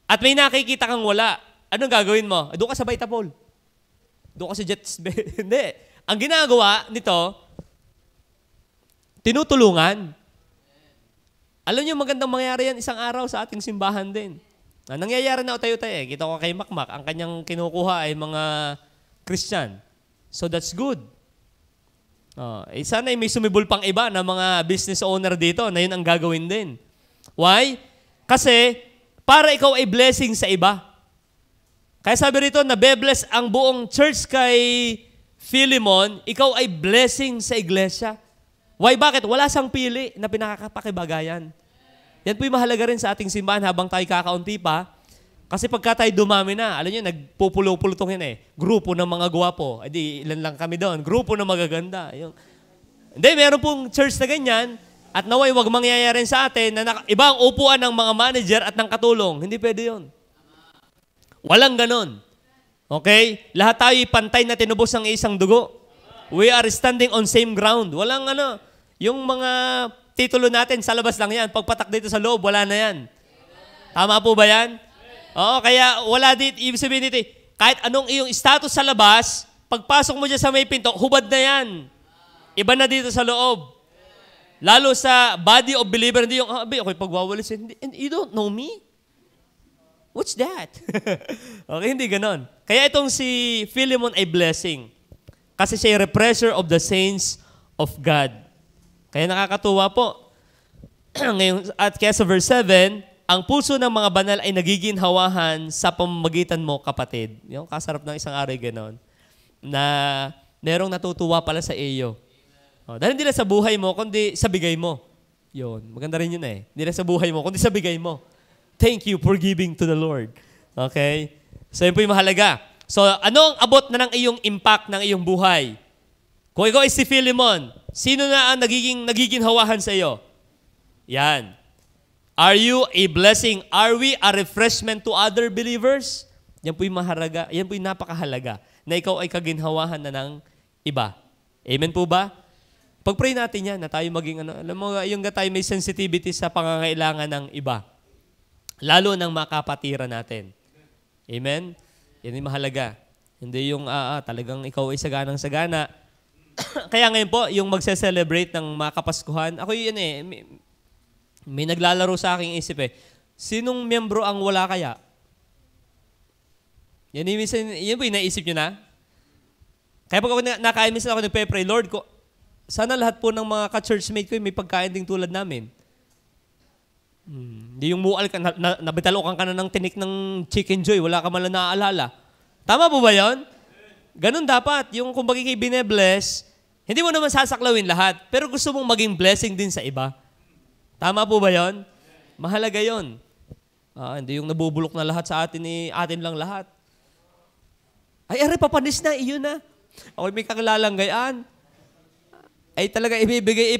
At may nakikita kang wala, anong gagawin mo? Doon ka sa Baitapol. Doon ka sa Jets. Hindi. Ang ginagawa nito, tinutulungan. Alam niyo, magandang mangyari yan isang araw sa ating simbahan din. Nangyayari na utay-utay Kita ko kay Makmak, ang kanyang kinukuha ay mga Christian. So that's good. Sana may sumibol pang iba na mga business owner dito na yun ang gagawin din. Why? Kasi para ikaw ay blessing sa iba. Kaya sabi rito, nabe-bless ang buong church kay Philemon, ikaw ay blessing sa iglesia. Why? Bakit? Wala siyang pili na pinakakapakibagayan. Yan po yung mahalaga rin sa ating simbahan habang tayo kakaunti pa. Kasi pagka tayo dumami na, alam niyo, nagpupulo-pulutong yan Grupo ng mga gwapo. Ilan lang kami doon. Grupo ng magaganda. Hindi, meron pong church na ganyan. At naway, wag mangyayari sa atin na iba ang upuan ng mga manager at ng katulong. Hindi pwede yun. Walang ganon. Okay? Lahat tayo pantay na tinubos ng isang dugo. We are standing on same ground. Walang yung mga titulo natin sa labas lang yan. Pagpatak dito sa loob, wala na yan. Tama po ba yan? Oo, kaya wala dito. Ibig sabihin dito, kahit anong iyong status sa labas, pagpasok mo dyan sa may pinto, hubad na yan. Iba na dito sa loob. Lalo sa body of believer, hindi yung, ako'y pagwawalisin. And you don't know me? What's that? Okay, hindi ganon. Kaya itong si Philemon ay blessing. Kasi siya ay refresher of the saints of God. Kaya nakakatuwa po. Ngayon, at kaya sa verse 7, ang puso ng mga banal ay nagiginhawahan sa pamamagitan mo, kapatid. Yung kasarap ng isang aray ganon. Na merong natutuwa pala sa iyo. Dahil hindi lang sa buhay mo, kundi sa bigay mo. Yun. Maganda rin yun Hindi lang sa buhay mo, kundi sa bigay mo. Thank you for giving to the Lord. Okay? So, yun po yung mahalaga. So, ano ang abot na ng iyong impact ng iyong buhay? Kung ikaw ay si Philemon, sino na ang nagiginhawahan sa iyo? Yan. Are you a blessing? Are we a refreshment to other believers? Yan po yung mahalaga. Yan po yung napakahalaga na ikaw ay kaginhawahan na ng iba. Amen po ba? Pag-pray natin yan na tayo maging alam mo, yung tayo may sensitivity sa pangangailangan ng iba. Lalo ng makapatira natin. Amen? Yan yung mahalaga. Hindi yung talagang ikaw ay saganang-sagana. Kaya ngayon po, yung magse-celebrate ng mga Kapaskuhan, ako yun may naglalaro sa aking isip sinong miyembro ang wala kaya? Yan po yung naisip nyo na? Kaya pag ako nakain, minsan ako nagpe-pray, Lord, sana lahat po ng mga ka-churchmate ko may pagkain ding tulad namin. Hindi yung mual ka, nabitalokan ka na ng tinik ng Chicken Joy, wala ka man lang naaalala. Tama po ba yun? Ganun dapat. Yung kung bagay kayo bine-bless, hindi mo naman sasaklawin lahat, pero gusto mong maging blessing din sa iba. Tama po ba yun? Mahalaga yun. Hindi yung nabubulok na lahat sa atin, atin lang lahat. Ay, papanis na, iyon na. Ako may kakilalang gayaan. Ay talaga ibibigay,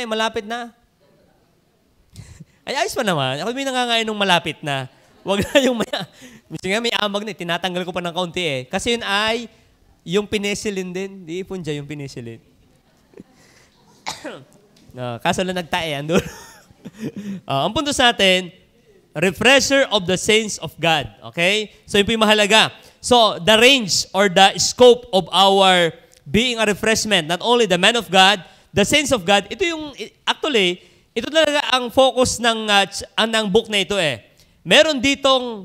malapit na. Ay, ayos pa naman. Ako may nangangain nung malapit na. Wag na yung minsan nga may amag na, tinatanggal ko pa ng kaunti eh. Kasi yun ay, yung penicillin din. Di ipon dyan yung penicillin. No, kaso lang nagtae, andun. Ang punto sa atin, refresher of the saints of God. Okay? So yun po yung mahalaga. So, the range or the scope of our being a refreshment, not only the men of God, the saints of God, ito yung, actually, ito talaga ang focus ng book na ito eh. Meron ditong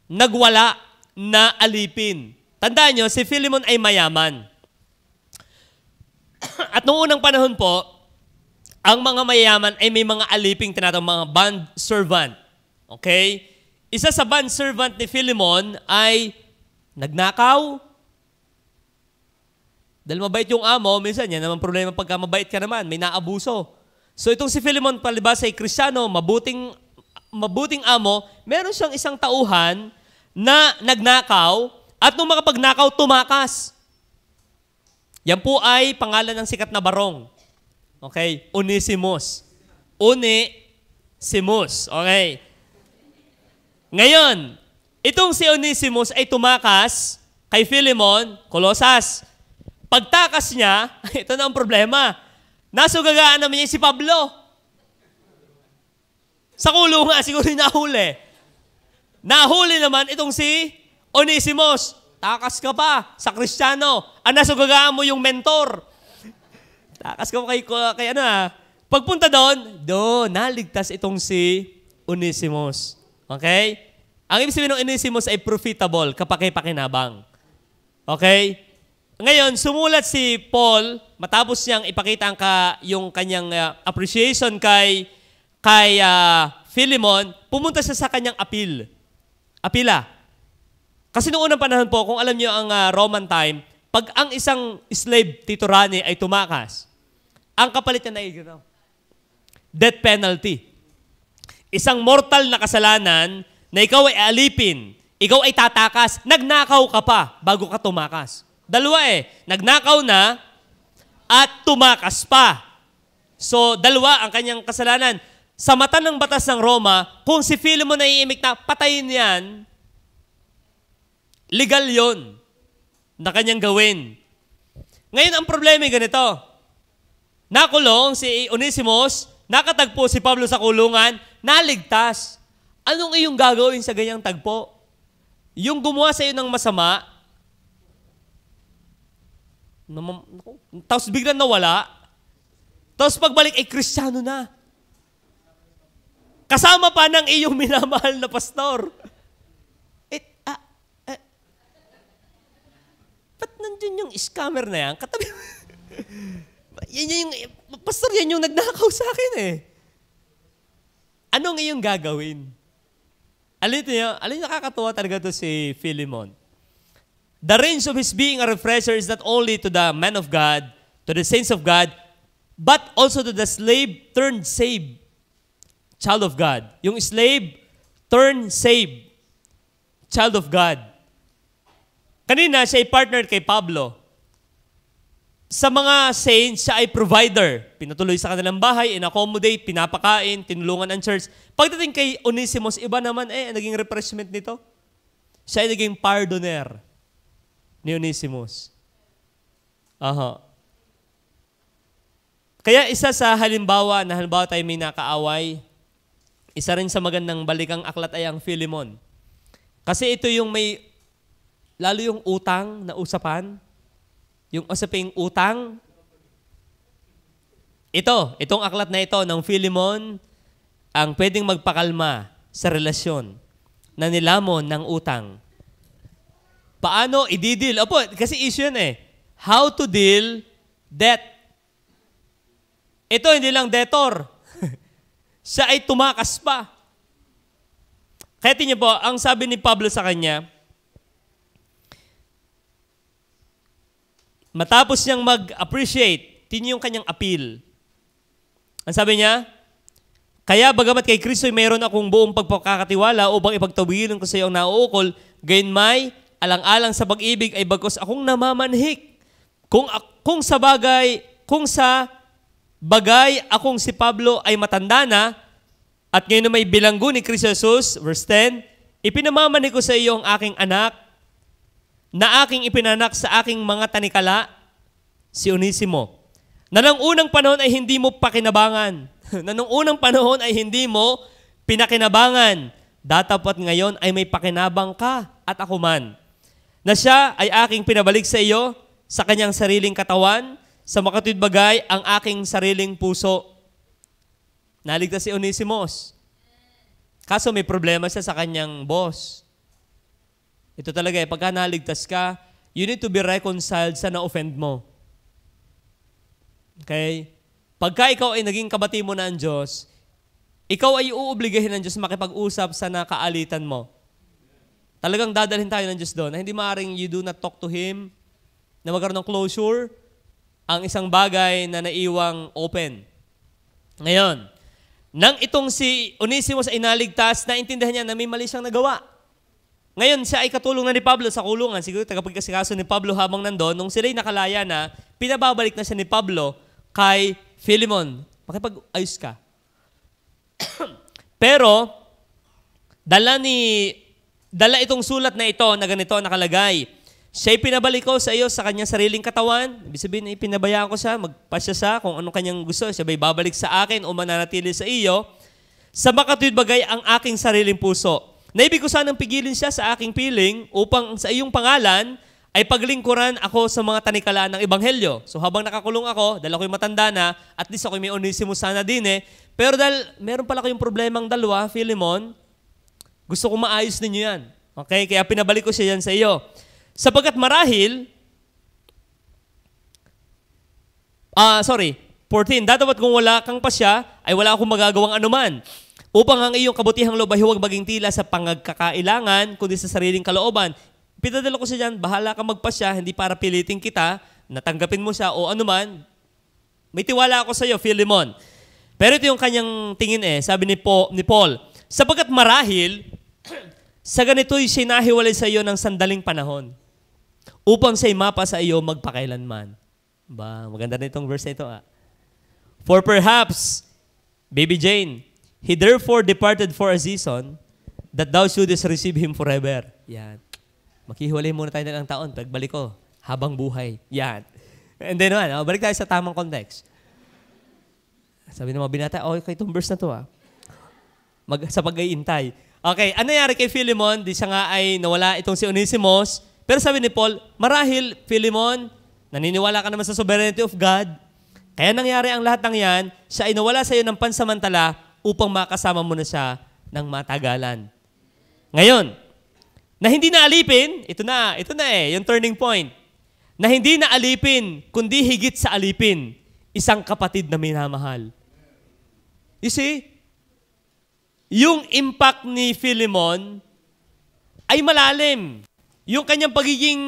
nagwala na alipin. Tandaan nyo, si Philemon ay mayaman. At noong unang panahon po, ang mga mayayaman ay may mga aliping tinatawag mga bond servant. Okay? Isa sa bond servant ni Philemon ay nagnakaw. Dahil mabait yung amo, minsan yan naman problema pagka mabait ka naman, may naabuso. So itong si Philemon, palibas ay Kristiyano, mabuting amo, meron siyang isang tauhan na nagnakaw at nung makapagnakaw, tumakas. Yan po ay pangalan ng sikat na barong. Okay? Onesimus. Onesimus. Okay? Ngayon, itong si Onesimus ay tumakas kay Philemon, Colosas. Pagtakas niya, ito na ang problema. Nasugagaan naman niya si Pablo. Sa kulungan, siguro nahuli. Nahuli naman itong si Onesimus. Takas ka pa sa Kristiyano. Nasugagaan mo yung mentor. Takas ka pa kay Pagpunta doon, naligtas itong si Onesimus. Okay? Ang ibig sabihin ng Onesimus ay profitable, kapaki-pakinabang. Okay? Ngayon, sumulat si Paul, matapos niyang ipakita yung kanyang appreciation kay Philemon, pumunta siya sa kanyang apila. Kasi noong unang panahon po, kung alam niyo ang Roman time, pag ang isang slave, titurani, ay tumakas, ang kapalit niya na death penalty. Isang mortal na kasalanan na ikaw ay alipin, ikaw ay tatakas, nagnakaw ka pa bago ka tumakas. Dalawa nagnakaw na at tumakas pa. So, dalawa ang kanyang kasalanan. Sa mata ng batas ng Roma, kung si Philemon ay iimik na patayin yan, legal yon na kanyang gawin. Ngayon, ang problema ay ganito. Nakulong si Onesimus, nakatagpo si Pablo sa kulungan, naligtas. Anong iyong gagawin sa ganyang tagpo? Yung gumawa sa iyo ng masama, tapos biglang nawala, tapos pagbalik ay Kristiyano na. Kasama pa ng iyong minamahal na pastor. Ba't nandun yung scammer na yan? Katabi. Pastor, yan yung nagnakaw sa akin Anong iyong gagawin? Alin nakakatuwa talaga to si Philemon. The range of his being a refresher is not only to the man of God, to the saints of God, but also to the slave turned saved child of God. Yung slave turned saved child of God. Kanina, siya ay partner kay Pablo. Sa mga saints, siya ay provider. Pinatuloy sa kanilang bahay, in-accommodate, pinapakain, tinulungan ang church. Pagdating kay Onesimus, iba naman naging refreshment nito. Siya ay naging pardoner ni Onesimus. Kaya isa sa halimbawa tayo may nakaaway, isa rin sa magandang balikang aklat ay ang Philemon. Kasi ito yung lalo yung utang na usapan, yung usaping utang. Itong aklat na ito ng Philemon, ang pwedeng magpakalma sa relasyon na nilamon ng utang. paano i-deal? Opo, kasi issue yan eh. How to deal debt. Ito hindi lang debtor. Siya ay tumakas pa. Kaya tingnan po, ang sabi ni Pablo sa kanya, matapos niyang mag-appreciate, tingnan yung kanyang appeal. Ang sabi niya, kaya bagamat kay Kristo ay mayroon akong buong pagpapakatiwala upang ipagtawilan ko sa iyo ang nauukol, gayon may alang-alang sa pag-ibig ay bagkus akong namamanhik. Kung sa bagay akong si Pablo ay matanda na, at ngayon na may bilanggo ni Kristo Jesus, verse 10, ipinamamanig ko sa iyo ang aking anak, na aking ipinanak sa aking mga tanikala, si Onesimo, na nang unang panahon ay hindi mo pakinabangan, na nung unang panahon ay hindi mo pinakinabangan, datapat ngayon ay may pakinabang ka at ako man, na siya ay aking pinabalik sa iyo sa kanyang sariling katawan, sa makatwid bagay ang aking sariling puso. Naligtas si Onesimos. Kaso may problema siya sa kanyang boss. Ito talaga pagka naligtas ka, you need to be reconciled sa na-offend mo. Okay? Pagka ikaw ay naging kabati mo na ang Diyos, ikaw ay uuobligahin ng Diyos makipag-usap sa nakaalitan mo. Talagang dadalhin tayo ng Diyos doon na hindi maaaring you do not talk to Him, na magkaroon ng closure, ang isang bagay na naiwang open. Ngayon, nang itong si Onesimos ay naligtas, naintindihan niya na may mali siyang nagawa. Ngayon, siya ay katulong na ni Pablo sa kulungan. Siguro tagapagkasikaso ni Pablo habang nandun, nung sila'y nakalaya na, pinababalik na siya ni Pablo kay Philemon. Makipag-ayos ka. Pero, dala itong sulat na ito na ganito nakalagay. Siya'y pinabalik ko sa iyo sa kanyang sariling katawan. Ibig sabihin, pinabayaan ko siya, magpasya siya kung anong kanyang gusto. Siya ba'y babalik sa akin o mananatili sa iyo. Sa makatwid bagay ang aking sariling puso. Naibig ko sanang pigilin siya sa aking piling upang sa iyong pangalan ay paglingkuran ako sa mga tanikalaan ng Ebanghelyo. So habang nakakulong ako, dahil ako'y matanda na, at least ako'y may Onesimo sana din eh. Pero dahil meron pala kayong problemang dalawa, Philemon, gusto kong maayos ninyo yan. Okay? Kaya pinabalik ko siya yan sa iyo. Sapagkat marahil, 14, datapat kung wala kang pasya, ay wala akong magagawang anuman. Upang ang iyong kabutihang loob ay huwag maging tila sa pangagkakailangan, kundi sa sariling kalooban. Pinadala ko siya dyan, bahala ka magpasya, hindi para pilitin kita, natanggapin mo siya o anuman. May tiwala ako sa iyo, Philemon. Pero ito yung kanyang tingin sabi ni Paul, sapagkat marahil, sa ganito'y sinahiwalay sa iyo ng sandaling panahon, upang siya'y mapa sa iyo magpakailanman. Maganda na itong verse na ito. For perhaps, Baby Jane, he therefore departed for a season, that thou shouldest receive him forever. Yan. Maghihiwalay muna tayo ng taon, pagbalik ko, habang buhay. Yan. And then, balik tayo sa tamang context. Sabi ng mga binata, okay itong verse na to sa pag-iintay. Okay, ano nangyari kay Philemon? Di siya nga ay nawala itong si Onesimos. Pero sabi ni Paul, marahil, Philemon, naniniwala ka naman sa sovereignty of God. Kaya nangyari ang lahat ng yan, siya ay nawala sa iyo ng pansamantala upang makasama mo na siya ng matagalan. Ngayon, na hindi na alipin, ito na yung turning point. Na hindi na alipin, kundi higit sa alipin, isang kapatid na minamahal. You see? Yung impact ni Philemon ay malalim. Yung kanyang pagiging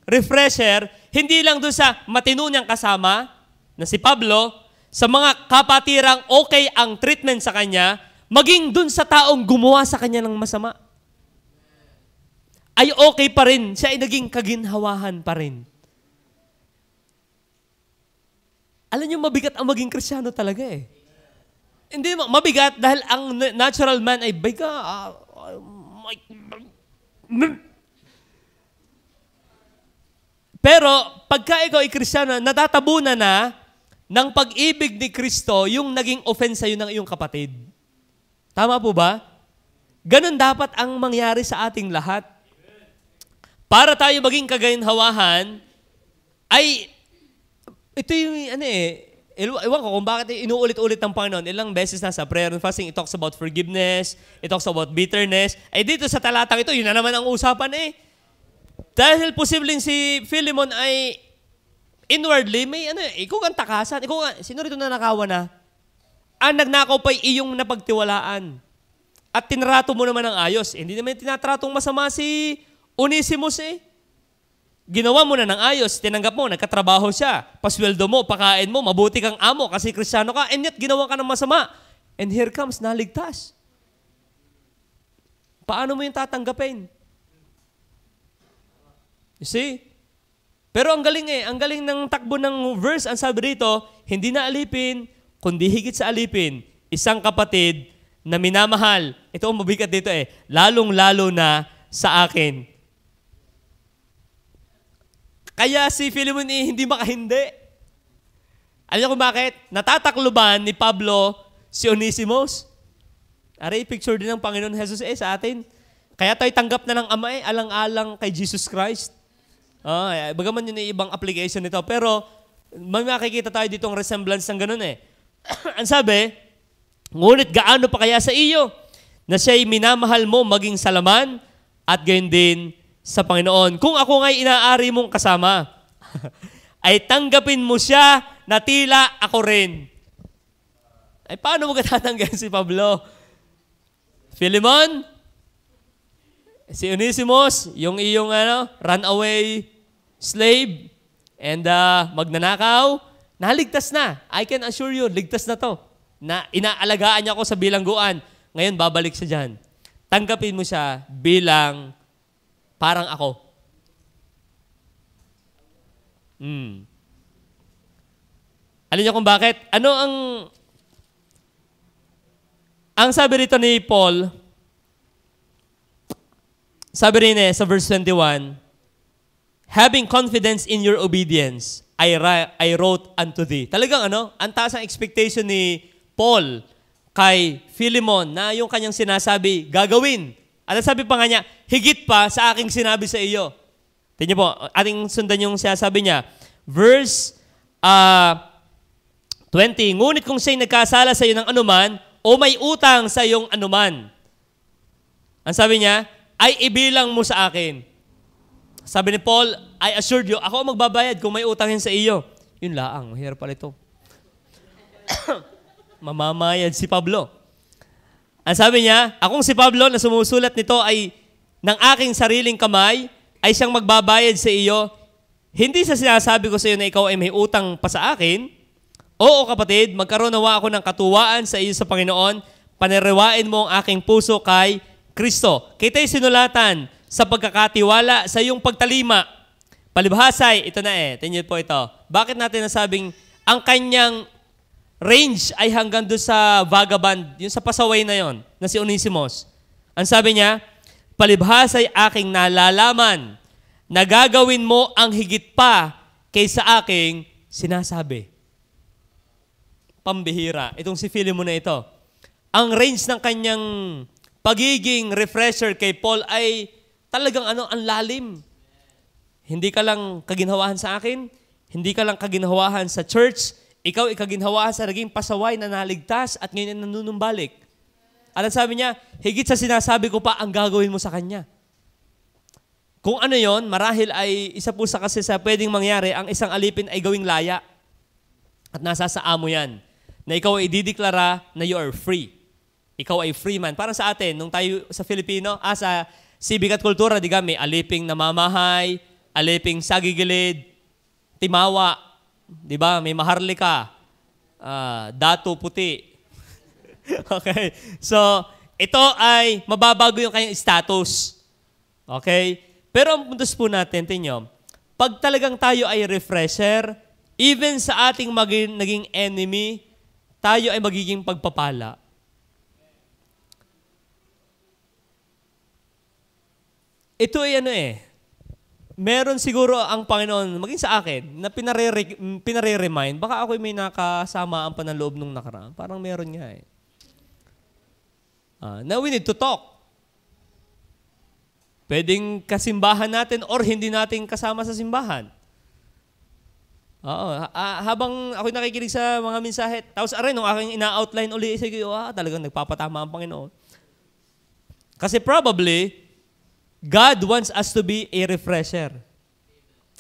refresher, hindi lang doon sa matino niyang kasama, na si Pablo, sa mga kapatirang okay ang treatment sa kanya, maging doon sa taong gumawa sa kanya ng masama. Ay okay pa rin. Siya ay naging kaginhawahan pa rin. Alam niyo, mabigat ang maging Kristiyano talaga Hindi mabigat dahil ang natural man ay pero pagka ikaw ay Kristiyano, natatabunan na ng pag-ibig ni Kristo yung naging offense sa'yo ng iyong kapatid. Tama po ba? Ganon dapat ang mangyari sa ating lahat. Para tayo maging kagainhawahan, ay ito yung ewan ko kung bakit inuulit-ulit ng Panginoon. Ilang beses na sa prayer and fasting, it talks about forgiveness, it talks about bitterness. Ay dito sa talatang ito, yun na naman ang usapan Dahil posibleng si Philemon ay inwardly, may ikaw ang takasan. Sino rito na nakawan na? Ang nagnakaw pa'y iyong napagtiwalaan. At tinrato mo naman ng ayos. Hindi naman tinatratong masama si Onesimus eh. Ginawa mo na ng ayos, tinanggap mo, nagkatrabaho siya, pasweldo mo, pakain mo, mabuti kang amo kasi Kristiyano ka, and yet ginawa ka ng masama. And here comes, naligtas. Paano mo yung tatanggapin? You see? Pero ang galing ng takbo ng verse, ang sabi rito, hindi na alipin, kundi higit sa alipin, isang kapatid na minamahal. Ito ang mabigat dito lalong-lalo na sa akin. Kaya si Philemon hindi makahindi. Alam niyo kung bakit? Natatakluban ni Pablo si Onesimus. Aray, picture din ng Panginoon Jesus sa atin. Kaya tayo tanggap na ng Ama alang-alang kay Jesus Christ. Bagaman yun ay ibang application nito. Pero may makikita tayo ditong resemblance ng ganun Ang sabi, ngunit gaano pa kaya sa iyo na siya'y minamahal mo maging sa laman at gayon din sa Panginoon. Kung ako nga'y inaari mong kasama, ay tanggapin mo siya na tila ako rin. Ay paano mo katatanggan si Pablo? Philemon, si Onesimus, yung iyong runaway slave, and magnanakaw, naligtas na. I can assure you, ligtas na to. Na inaalagaan niya ako sa bilangguan. Ngayon, babalik siya dyan. Tanggapin mo siya bilang parang ako. Alam niyo kung bakit? Ano ang sabi rito ni Paul, sabi rin sa verse 21, having confidence in your obedience, I wrote unto thee. Talagang ang taas ang expectation ni Paul kay Philemon na yung kanyang sinasabi, gagawin. At sabi pa nga niya, higit pa sa aking sinabi sa iyo. Tingnan po, ating sundan yung sinasabi niya. Verse 20, ngunit kung siya'y nagkasala sa iyo ng anuman, o may utang sa iyong anuman. Ang sabi niya, ay ibilang mo sa akin. Sabi ni Paul, I assured you, ako ang magbabayad kung may utangin sa iyo. Yun laang, mahirap pala ito. Mamamayad si Pablo. Ang sabi niya, akong si Pablo na sumusulat nito ay ng aking sariling kamay ay siyang magbabayad sa iyo. Hindi sa sinasabi ko sa iyo na ikaw ay may utang pa sa akin. Oo kapatid, magkaroon nawa ako ng katuwaan sa iyo sa Panginoon. Paniriwain mo ang aking puso kay Kristo. Kita'y sinulatan sa pagkakatiwala sa iyong pagtalima. Palibhasay, ito na tingnan po ito. Bakit natin nasabing ang kanyang range ay hanggang doon sa vagabond, yung sa pasaway na yon, na si Onesimus. Ang sabi niya, palibhasay aking nalalaman na gagawin mo ang higit pa kaysa aking sinasabi. Pambihira. Itong si Philemon na ito. Ang range ng kanyang pagiging refresher kay Paul ay talagang ang lalim. Hindi ka lang kaginhawahan sa akin, hindi ka lang kaginhawahan sa church, ikaw ikaginhawahan sa naging pasaway na naligtas at ngayon ay nanunumbalik. At ang sabi niya, higit sa sinasabi ko pa ang gagawin mo sa kanya. Kung ano yon, marahil ay isa po sa kasi sa pwedeng mangyari, ang isang alipin ay gawing laya. At nasa sa amo yan, na ikaw ay idideklara na you are free. Ikaw ay free man. Para sa atin, nung tayo sa Filipino, sa sibig at kultura, diga, may aliping namamahay, aliping sagigilid, timawa, di ba? May maharlika, dato puti. Okay? So, ito ay mababago yung kanyang status. Okay? Pero ang puntos po natin, tingnan, pag talagang tayo ay refresher, even sa ating naging enemy, tayo ay magiging pagpapala. Ito ay meron siguro ang Panginoon, maging sa akin, na pinare-remind, baka ako may nakasama ang panaloob nung nakaraan. Parang meron nga Now we need to talk. Pwedeng kasimbahan natin or hindi natin kasama sa simbahan. Habang ako'y nakikinig sa mga mensahe, tapos nung aking ina-outline uli, sige, talagang nagpapatama ang Panginoon. Kasi probably, God wants us to be a refresher.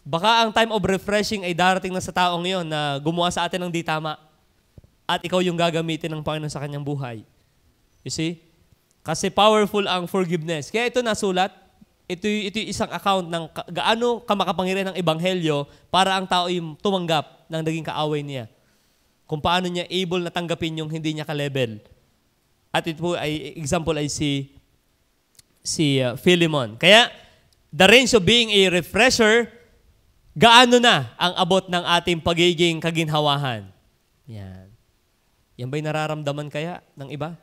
Baka ang time of refreshing ay darating na sa taong yon na gumawa sa atin ng di tama. At ikaw yung gagamitin ng Panginoon sa kanyang buhay. You see? Kasi powerful ang forgiveness. Kaya ito nasulat, ito yung isang account ng gaano kamakapangyarihan ng Ebanghelyo para ang tao yung tumanggap ng naging kaaway niya. Kung paano niya able na tanggapin yung hindi niya ka-level. At ito po ay example ay si Philemon. Kaya, the range of being a refresher, gaano na ang abot ng ating pagiging kaginhawahan? Yan. Yan ba'y nararamdaman kaya ng iba?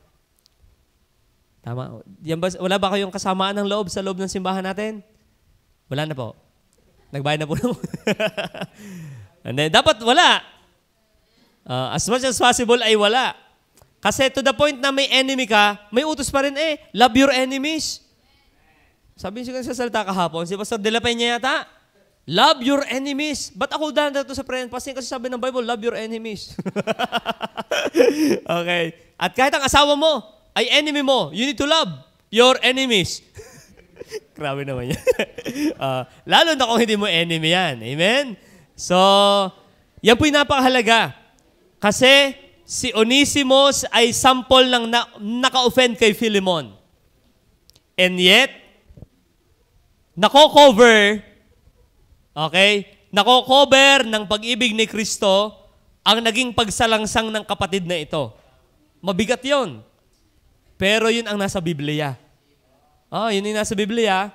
Tama. Yan ba, wala ba kayong kasamaan ng loob sa loob ng simbahan natin? Wala na po. Nagbayad na po. And then, dapat wala. As much as possible ay wala. Kasi to the point na may enemy ka, may utos pa rin love your enemies. Sabi siya sa salita kahapon, si Pastor De La Peña yata, love your enemies. Ba't ako daan dito sa prayer and fasting? Kasi sabi ng Bible, love your enemies. Okay. At kahit ang asawa mo ay enemy mo, you need to love your enemies. Grabe naman yan. Lalo na kung hindi mo enemy yan. Amen? So, yan po'y napakahalaga. Kasi si Onesimus ay sample ng naka-offend kay Philemon. And yet, nako-cover ng pag-ibig ni Kristo ang naging pagsalangsang ng kapatid na ito. Mabigat yon. Pero yun ang nasa Biblia. Yun yung nasa Biblia.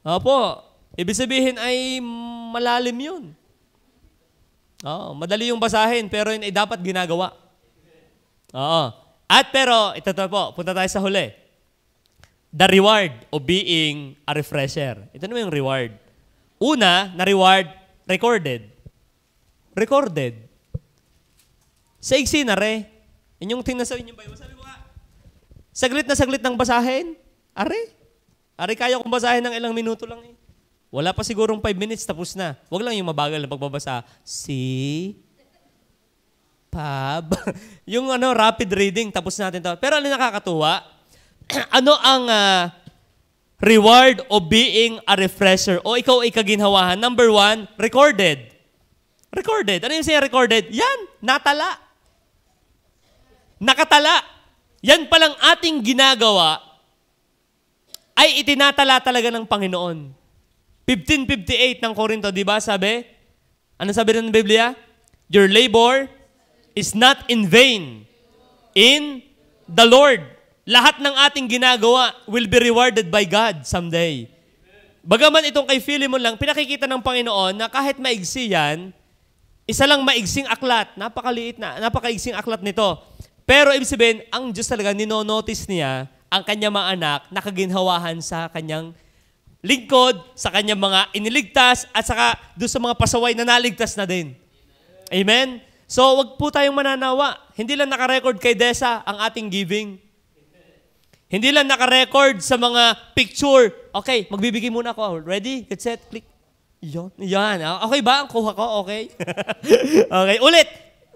Opo, ibig sabihin ay malalim yun. Madali yung basahin, pero yun ay dapat ginagawa. At pero, ito po, punta tayo sa huli. The reward of being a refresher. Ito naman yung reward. Una, na reward, recorded. Recorded. Sa iksi na Inyong tingnan sa inyong Bible. Sabi mo saglit na saglit ng basahin. Are, kaya kong basahin ng ilang minuto lang Wala pa sigurong 5 minutes, tapos na. Huwag lang yung mabagal na pagbabasa. Yung rapid reading, tapos natin to. Pero ano nakakatuwa? Ano ang reward of being a refresher? O ikaw ay kaginhawahan. Number 1, recorded. Recorded. Ano yung siya recorded? Yan, natala. Nakatala. Yan palang ating ginagawa ay itinatala talaga ng Panginoon. 15:58 ng Korinto, di ba sabi? Ano sabi ng Biblia? Your labor is not in vain in the Lord. Lahat ng ating ginagawa will be rewarded by God someday. Bagaman itong kay Philemon lang, pinakikita ng Panginoon na kahit maigsi yan, isa lang maigsing aklat, napakaliit na, napakaigsing aklat nito. Pero ibig sabihin, ang Diyos talaga, ninonotice niya ang kanyang mga anak na kaginhawahan sa kanyang lingkod, sa kanyang mga iniligtas, at saka doon sa mga pasaway na naligtas na din. Amen? So, wag po tayong mananawa. Hindi lang nakarecord kay Desa ang ating giving. Hindi lang nakarecord sa mga picture. Okay, magbibigay muna ako. Ready? Get set, click. Yan. Okay ba? Ang kuha ko? Okay? Okay, ulit.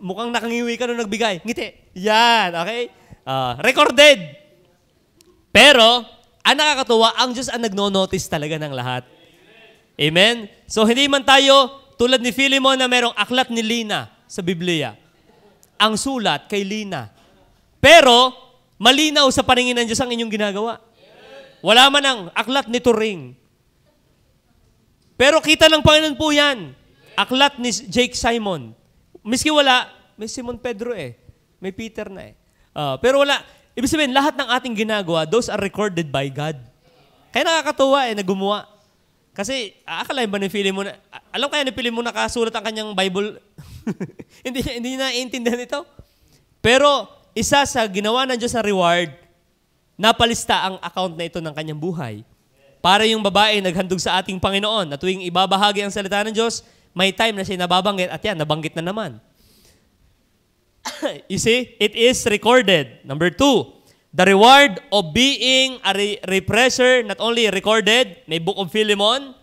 Mukhang nakangiwi ka nung nagbigay. Ngiti. Yan. Okay? Recorded. Pero, ang nakakatuwa, ang Diyos ang nagno-notice talaga ng lahat. Amen? So, hindi man tayo tulad ni Philemon na merong aklat ni Lina sa Biblia. Ang sulat kay Lina. Pero, malinaw sa paningin ng Diyos ang inyong ginagawa. Wala man ang aklat ni Turing. Pero kita ng Panginoon po yan. Aklat ni Jake Simon. Miski wala, may Simon Pedro May Peter na pero wala. Ibig sabihin, lahat ng ating ginagawa, those are recorded by God. Kaya nakakatuwa na gumawa. Kasi, akalain ba ni Philemon, alam kaya ni Philemon nakasulat ang kanyang Bible? hindi na iintindihan ito. Pero, isa sa ginawa ng Diyos na reward, napalista ang account na ito ng kanyang buhay. Para yung babae naghandog sa ating Panginoon na tuwing ibabahagi ang salita ng Diyos, may time na siya nababanggit at yan, nabanggit na naman. You see, it is recorded. Number 2, the reward of being a refresher, not only recorded, may Book of Philemon,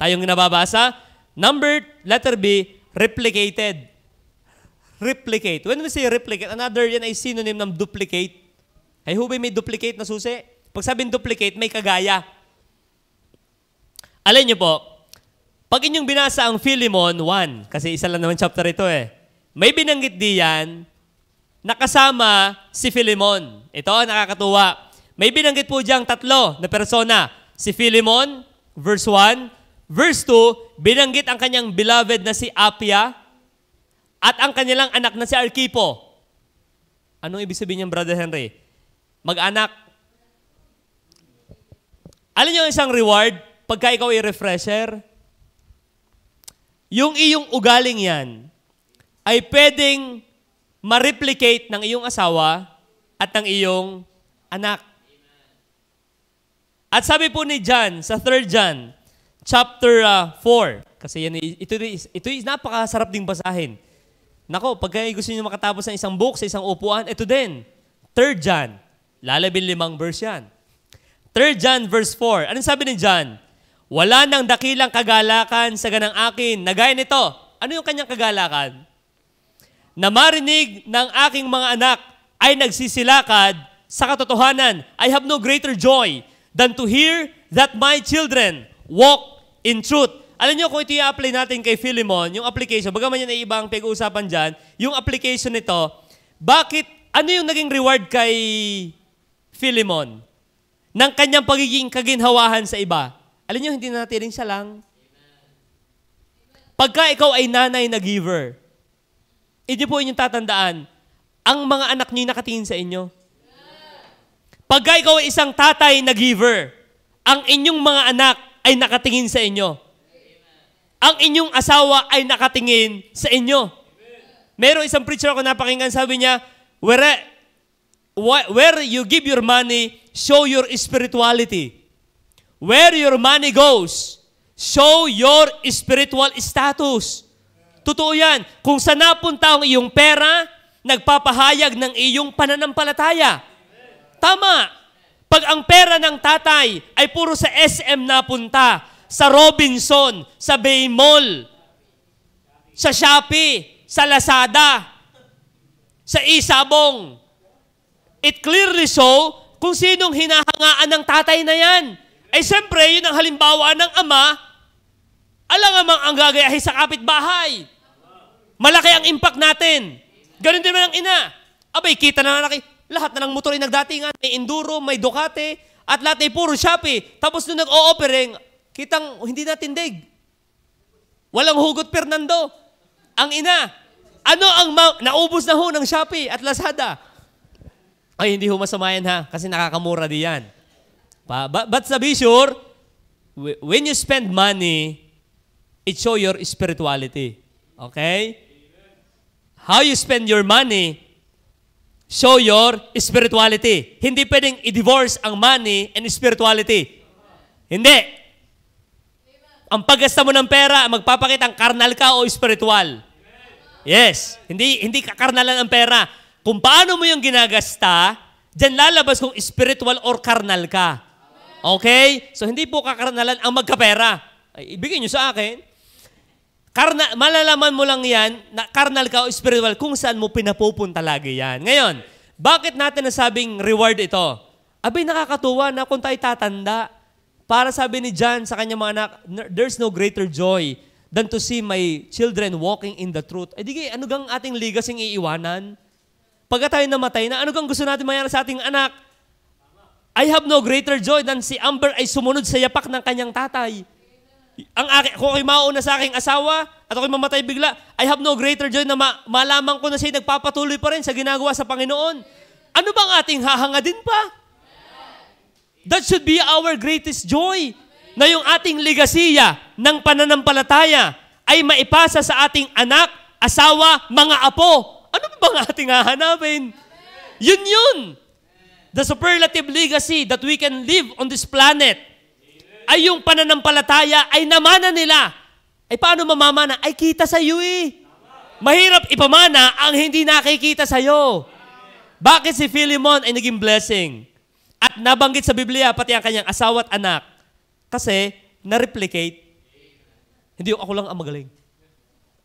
tayong nababasa. Letter B, replicated. Replicate. When we say replicate, another yan ay synonym ng duplicate. Ay hubay may duplicate na susi? Pag sabing duplicate, may kagaya. Alam niyo po, pag inyong binasa ang Philemon 1, kasi isa lang naman chapter ito may binanggit diyan na kasama si Philemon. Ito, nakakatuwa. May binanggit po diyang tatlo na persona. Si Philemon, verse 1. Verse 2, binanggit ang kanyang beloved na si Apia at ang kanilang anak na si Archipo. Anong ibig sabihin niyan, Brother Henry? Mag-anak. Alam niyo isang reward pagka ikaw ay refresher? Yung iyong ugaling yan ay pwedeng ma-replicate ng iyong asawa at ng iyong anak. At sabi po ni John sa 3 John, chapter 4, kasi yan, ito is napakasarap ding basahin. Nako, pagka gusto niyo makatapos ng isang book sa isang upuan, ito din. 3 John, lalabing 5 verse yan. 3 John verse 4, anong sabi ni John? Wala nang dakilang kagalakan sa ganang akin, na gaya nito. Ano yung kanyang kagalakan? Na marinig ng aking mga anak ay nagsisilakad sa katotohanan. I have no greater joy than to hear that my children walk in truth. Alam niyo, kung ito i-apply natin kay Philemon, yung application, bagaman yan ay ibang pag-uusapan dyan, yung application nito, ano yung naging reward kay Philemon? Ng kanyang pagiging kaginhawahan sa iba. Alam niyo, hindi natin siya lang. Pagka ikaw ay nanay na giver, hindi po inyong tatandaan, ang mga anak niyo nakatingin sa inyo. Pagka ikaw ay isang tatay na giver, ang inyong mga anak ay nakatingin sa inyo. Ang inyong asawa ay nakatingin sa inyo. Merong isang preacher ako napakinggan, sabi niya, where you give your money, show your spirituality. Where your money goes, show your spiritual status. Totoo yan. Kung saan napunta ang iyong pera, nagpapahayag ng iyong pananampalataya. Tama. Pag ang pera ng tatay ay puro sa SM napunta, sa Robinson, sa Bay Mall, sa Shopee, sa Lazada, sa Isabong, it clearly show kung sinong hinahangaan ng tatay na yan. Ay siyempre, yun ang halimbawa ng ama, alangamang ang gagayahin sa kapitbahay. Malaki ang impact natin. Ganun din naman ang ina. Abay, kita na laki. Lahat na ng motor ay nagdatingan. May Enduro, may Ducati, at lahat ay puro Shopee. Tapos nung nag-o-offering, kitang hindi natindig. Walang hugot Fernando. Ang ina. Ano ang naubos na ho ng Shopee at Lazada? Ay, hindi ho masamayan ha, kasi nakakamura diyan. But be sure, when you spend money, it show your spirituality. Okay? How you spend your money, show your spirituality. Hindi pwedeng i-divorce ang money and spirituality. Hindi. Ang paggasta mo ng pera, magpapakita ang karnal ka o spiritual. Yes. Hindi kakarnalan ang pera. Kung paano mo yung ginagasta, dyan lalabas kung spiritual or karnal ka. Okay? So, hindi po kakarnalan ang magkapera. Ay, ibigay nyo sa akin. Malalaman mo lang yan na karnal ka o spiritual kung saan mo pinapupunta lagi yan. Ngayon, bakit natin nasabing reward ito? Abay, nakakatuwa na kung tayo tatanda. Para sabi ni John sa kanyang mga anak, there's no greater joy than to see my children walking in the truth. Eh, di ano gang ating legacy iiwanan? Pagka tayo namatay na, ano gang gusto natin mangyari sa ating anak? I have no greater joy than si Amber ay sumunod sa yapak ng kanyang tatay. Kung ako'y mauna sa aking asawa at ako'y mamatay bigla, I have no greater joy na malaman ko na siya nagpapatuloy pa rin sa ginagawa sa Panginoon. Ano bang ating hahangadin pa? That should be our greatest joy. Na yung ating legasiya ng pananampalataya ay maipasa sa ating anak, asawa, mga apo. Ano ba bang ating hahanapin? Yun. The superlative legacy that we can live on this planet ay yung pananampalataya ay namana nila. Ay paano mamamana? Ay kita sa iyo eh. Mahirap ipamana ang hindi nakikita sa iyo. Bakit si Philemon ay naging blessing? At nabanggit sa Biblia pati ang kanyang asawa at anak. Kasi na-replicate. Hindi ako lang ang magaling.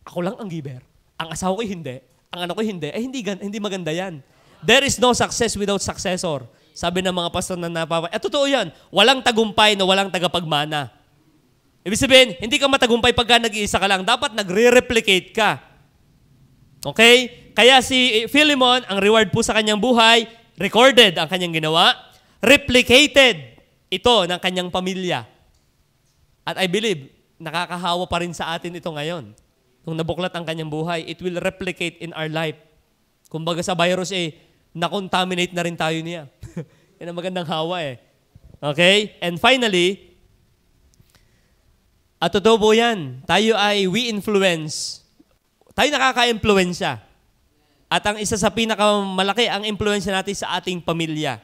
Ako lang ang giver. Ang asawa ko hindi. Ang anak ko hindi. Eh hindi maganda yan. There is no success without successor. Sabi ng mga pastor na totoo yan. Walang tagumpay na walang tagapagmana. Ibig sabihin, hindi ka matagumpay pagka nag-iisa ka lang. Dapat nagre-replicate ka. Okay? Kaya si Philemon, ang reward po sa kanyang buhay, recorded ang kanyang ginawa, replicated ito ng kanyang pamilya. At I believe, nakakahawa pa rin sa atin ito ngayon. Kung nabuklat ang kanyang buhay, it will replicate in our life. Kumbaga sa virus na-contaminate na rin tayo niya. Yan ang magandang hawa Okay? And finally, at totoo po yan, tayo ay we influence. Tayo nakaka-impluensya. At ang isa sa pinakamalaki, ang impluensya natin sa ating pamilya.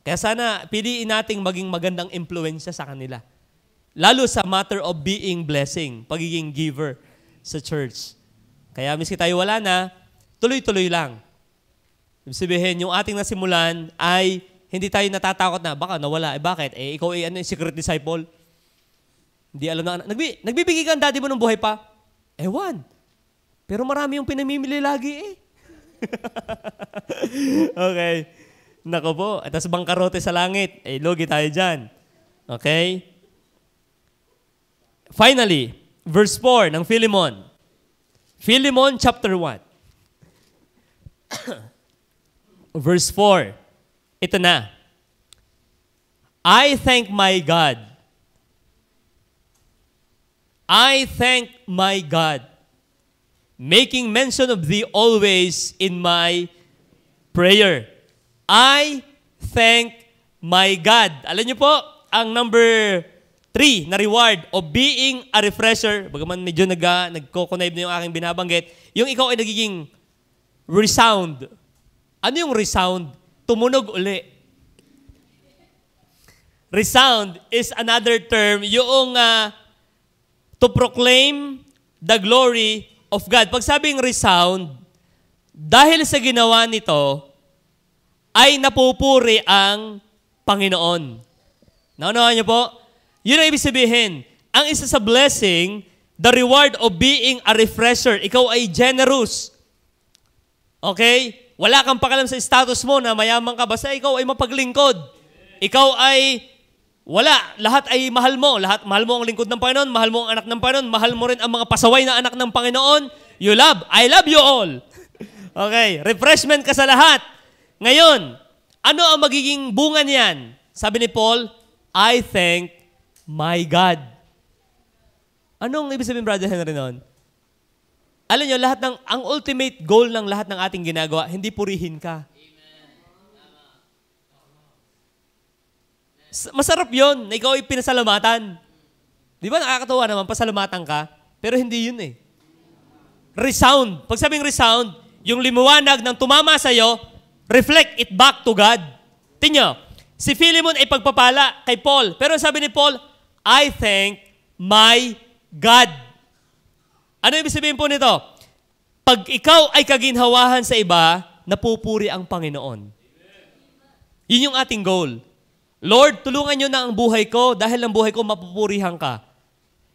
Kaya sana, piliin nating maging magandang impluensya sa kanila. Lalo sa matter of being blessing, pagiging giver sa church. Kaya miski tayo wala na, tuloy-tuloy lang. Ibig sabihin, yung ating nasimulan ay hindi tayo natatakot na, baka nawala. Bakit? Ikaw ay secret disciple. Hindi alam na, nagbibigay ka ang daddy mo ng buhay pa? Ewan. Pero marami yung pinamimili lagi Okay. Nako po. At tas bangkarote sa langit. Logi tayo dyan. Okay? Finally, verse 4 ng Philemon. Philemon chapter 1. Verse 4. Ito na. I thank my God. I thank my God, making mention of thee always in my prayer. I thank my God. Alam niyo po, ang number 3 na reward of being a refresher, bagaman medyo nagko-connive na yung aking binabanggit, yung ikaw ay nagiging resound. Ano yung resound? Tumunog uli. Resound is another term, yung to proclaim the glory of God. Pag sabing resound, dahil sa ginawa nito, ay napupuri ang Panginoon. Naunawan niyo po? Yun ang ibig sabihin. Ang isa sa blessing, the reward of being a refresher. Ikaw ay generous. Okay? Wala kang pakialam sa status mo na mayaman ka. Basta ikaw ay mapaglingkod. Ikaw ay wala. Lahat ay mahal mo. Mahal mo ang lingkod ng Panginoon. Mahal mo ang anak ng Panginoon. Mahal mo rin ang mga pasaway na anak ng Panginoon. You love. I love you all. Okay. Refreshment ka sa lahat. Ngayon, ano ang magiging bunga niyan? Sabi ni Paul, I thank my God. Anong ibig sabihin, Brother Henry, noon? Alam nyo, ang ultimate goal ng lahat ng ating ginagawa, hindi purihin ka. Masarap yun na ikaw ay pinasalamatan. Di ba nakakatawa naman, pasalamatan ka? Pero hindi yun Resound. Pag sabing resound, yung limuwanag ng tumama sa'yo, reflect it back to God. Tingnan, si Philemon ay pagpapala kay Paul. Pero sabi ni Paul, I thank my God. Ano ibig sabihin po nito? Pag ikaw ay kaginhawahan sa iba, napupuri ang Panginoon. Yun yung ating goal. Lord, tulungan nyo na ang buhay ko dahil ang buhay ko mapupurihan ka.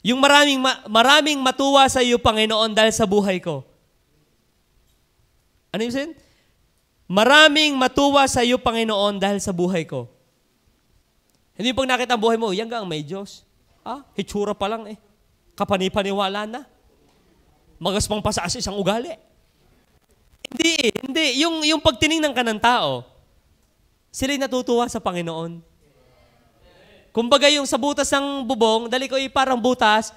Yung maraming matuwa sa iyo, Panginoon, dahil sa buhay ko. Ano yung sabihin? Maraming matuwa sa iyo, Panginoon, dahil sa buhay ko. Hindi pag nakita ang buhay mo, yan gang may Diyos. Hitsura pa lang Kapanipaniwala na. Magaspang pa sa isang ugali. Hindi. Yung pagtiningnan ka ng tao, sila'y natutuwa sa Panginoon. Kumbaga yung sa butas ng bubong, dali ko parang butas,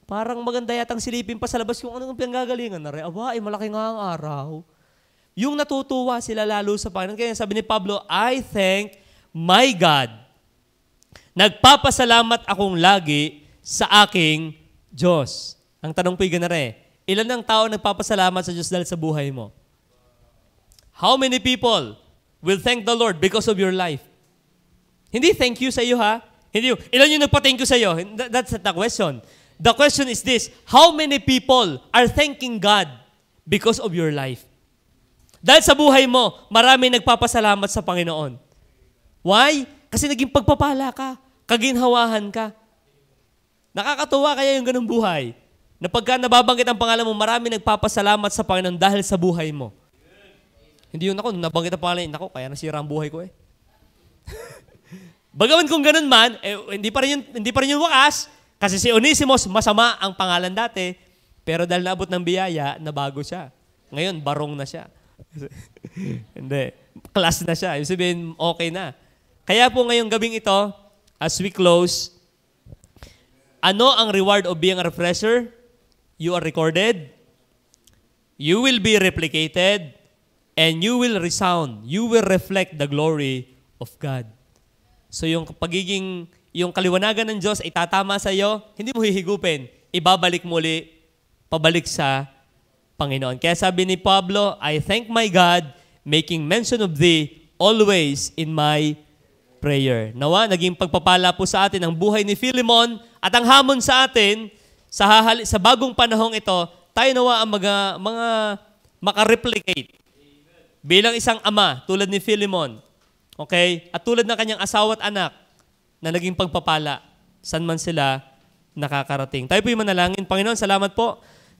parang maganda yatang silipin pa sa labas kung anong pinanggagalingan na rin. Malaki nga ang araw. Yung natutuwa sila lalo sa Panginoon. Kaya sabi ni Pablo, I thank my God. Nagpapasalamat akong lagi sa aking Diyos. Ang tanong po yung ganare, ilan ng tao nagpapasalamat sa Diyos dahil sa buhay mo? How many people will thank the Lord because of your life? Hindi thank you sa iyo Hindi ilan yung nagpa-thank you sa iyo? That's not the question. The question is this, how many people are thanking God because of your life? Dahil sa buhay mo, marami nagpapasalamat sa Panginoon. Why? Kasi naging pagpapala ka, kaginhawahan ka. Nakakatuwa kaya yung ganung buhay, na pagka nababanggit ang pangalan mo, marami nagpapasalamat sa Panginoon dahil sa buhay mo. Hindi yun ako, nabanggit ang pangalan, nako, kaya nasira ang buhay ko eh. Bagaman kung ganun man, hindi pa rin yun wakas, kasi si Onesimus, masama ang pangalan dati, pero dahil naabot ng biyaya, nabago siya. Ngayon, barong na siya. Hindi. Class na siya. Ibig sabihin, okay na. Kaya po ngayong gabing ito, as we close, ano ang reward of being a refresher? You are recorded, you will be replicated, and you will resound. You will reflect the glory of God. So yung yung kaliwanagan ng Diyos ay tatama sa iyo, hindi mo hihigupin. Ibabalik muli, pabalik sa Panginoon. Kaya sabi ni Pablo, I thank my God, making mention of thee always in my prayer. Nawa, naging pagpapala po sa atin ang buhay ni Philemon at ang hamon sa atin sa bagong panahong ito, tayo nawa ang mga makareplicate bilang isang ama tulad ni Philemon. Okay? At tulad ng kanyang asawa at anak na naging pagpapala saan man sila nakakarating. Tayo po'y manalangin. Panginoon, salamat po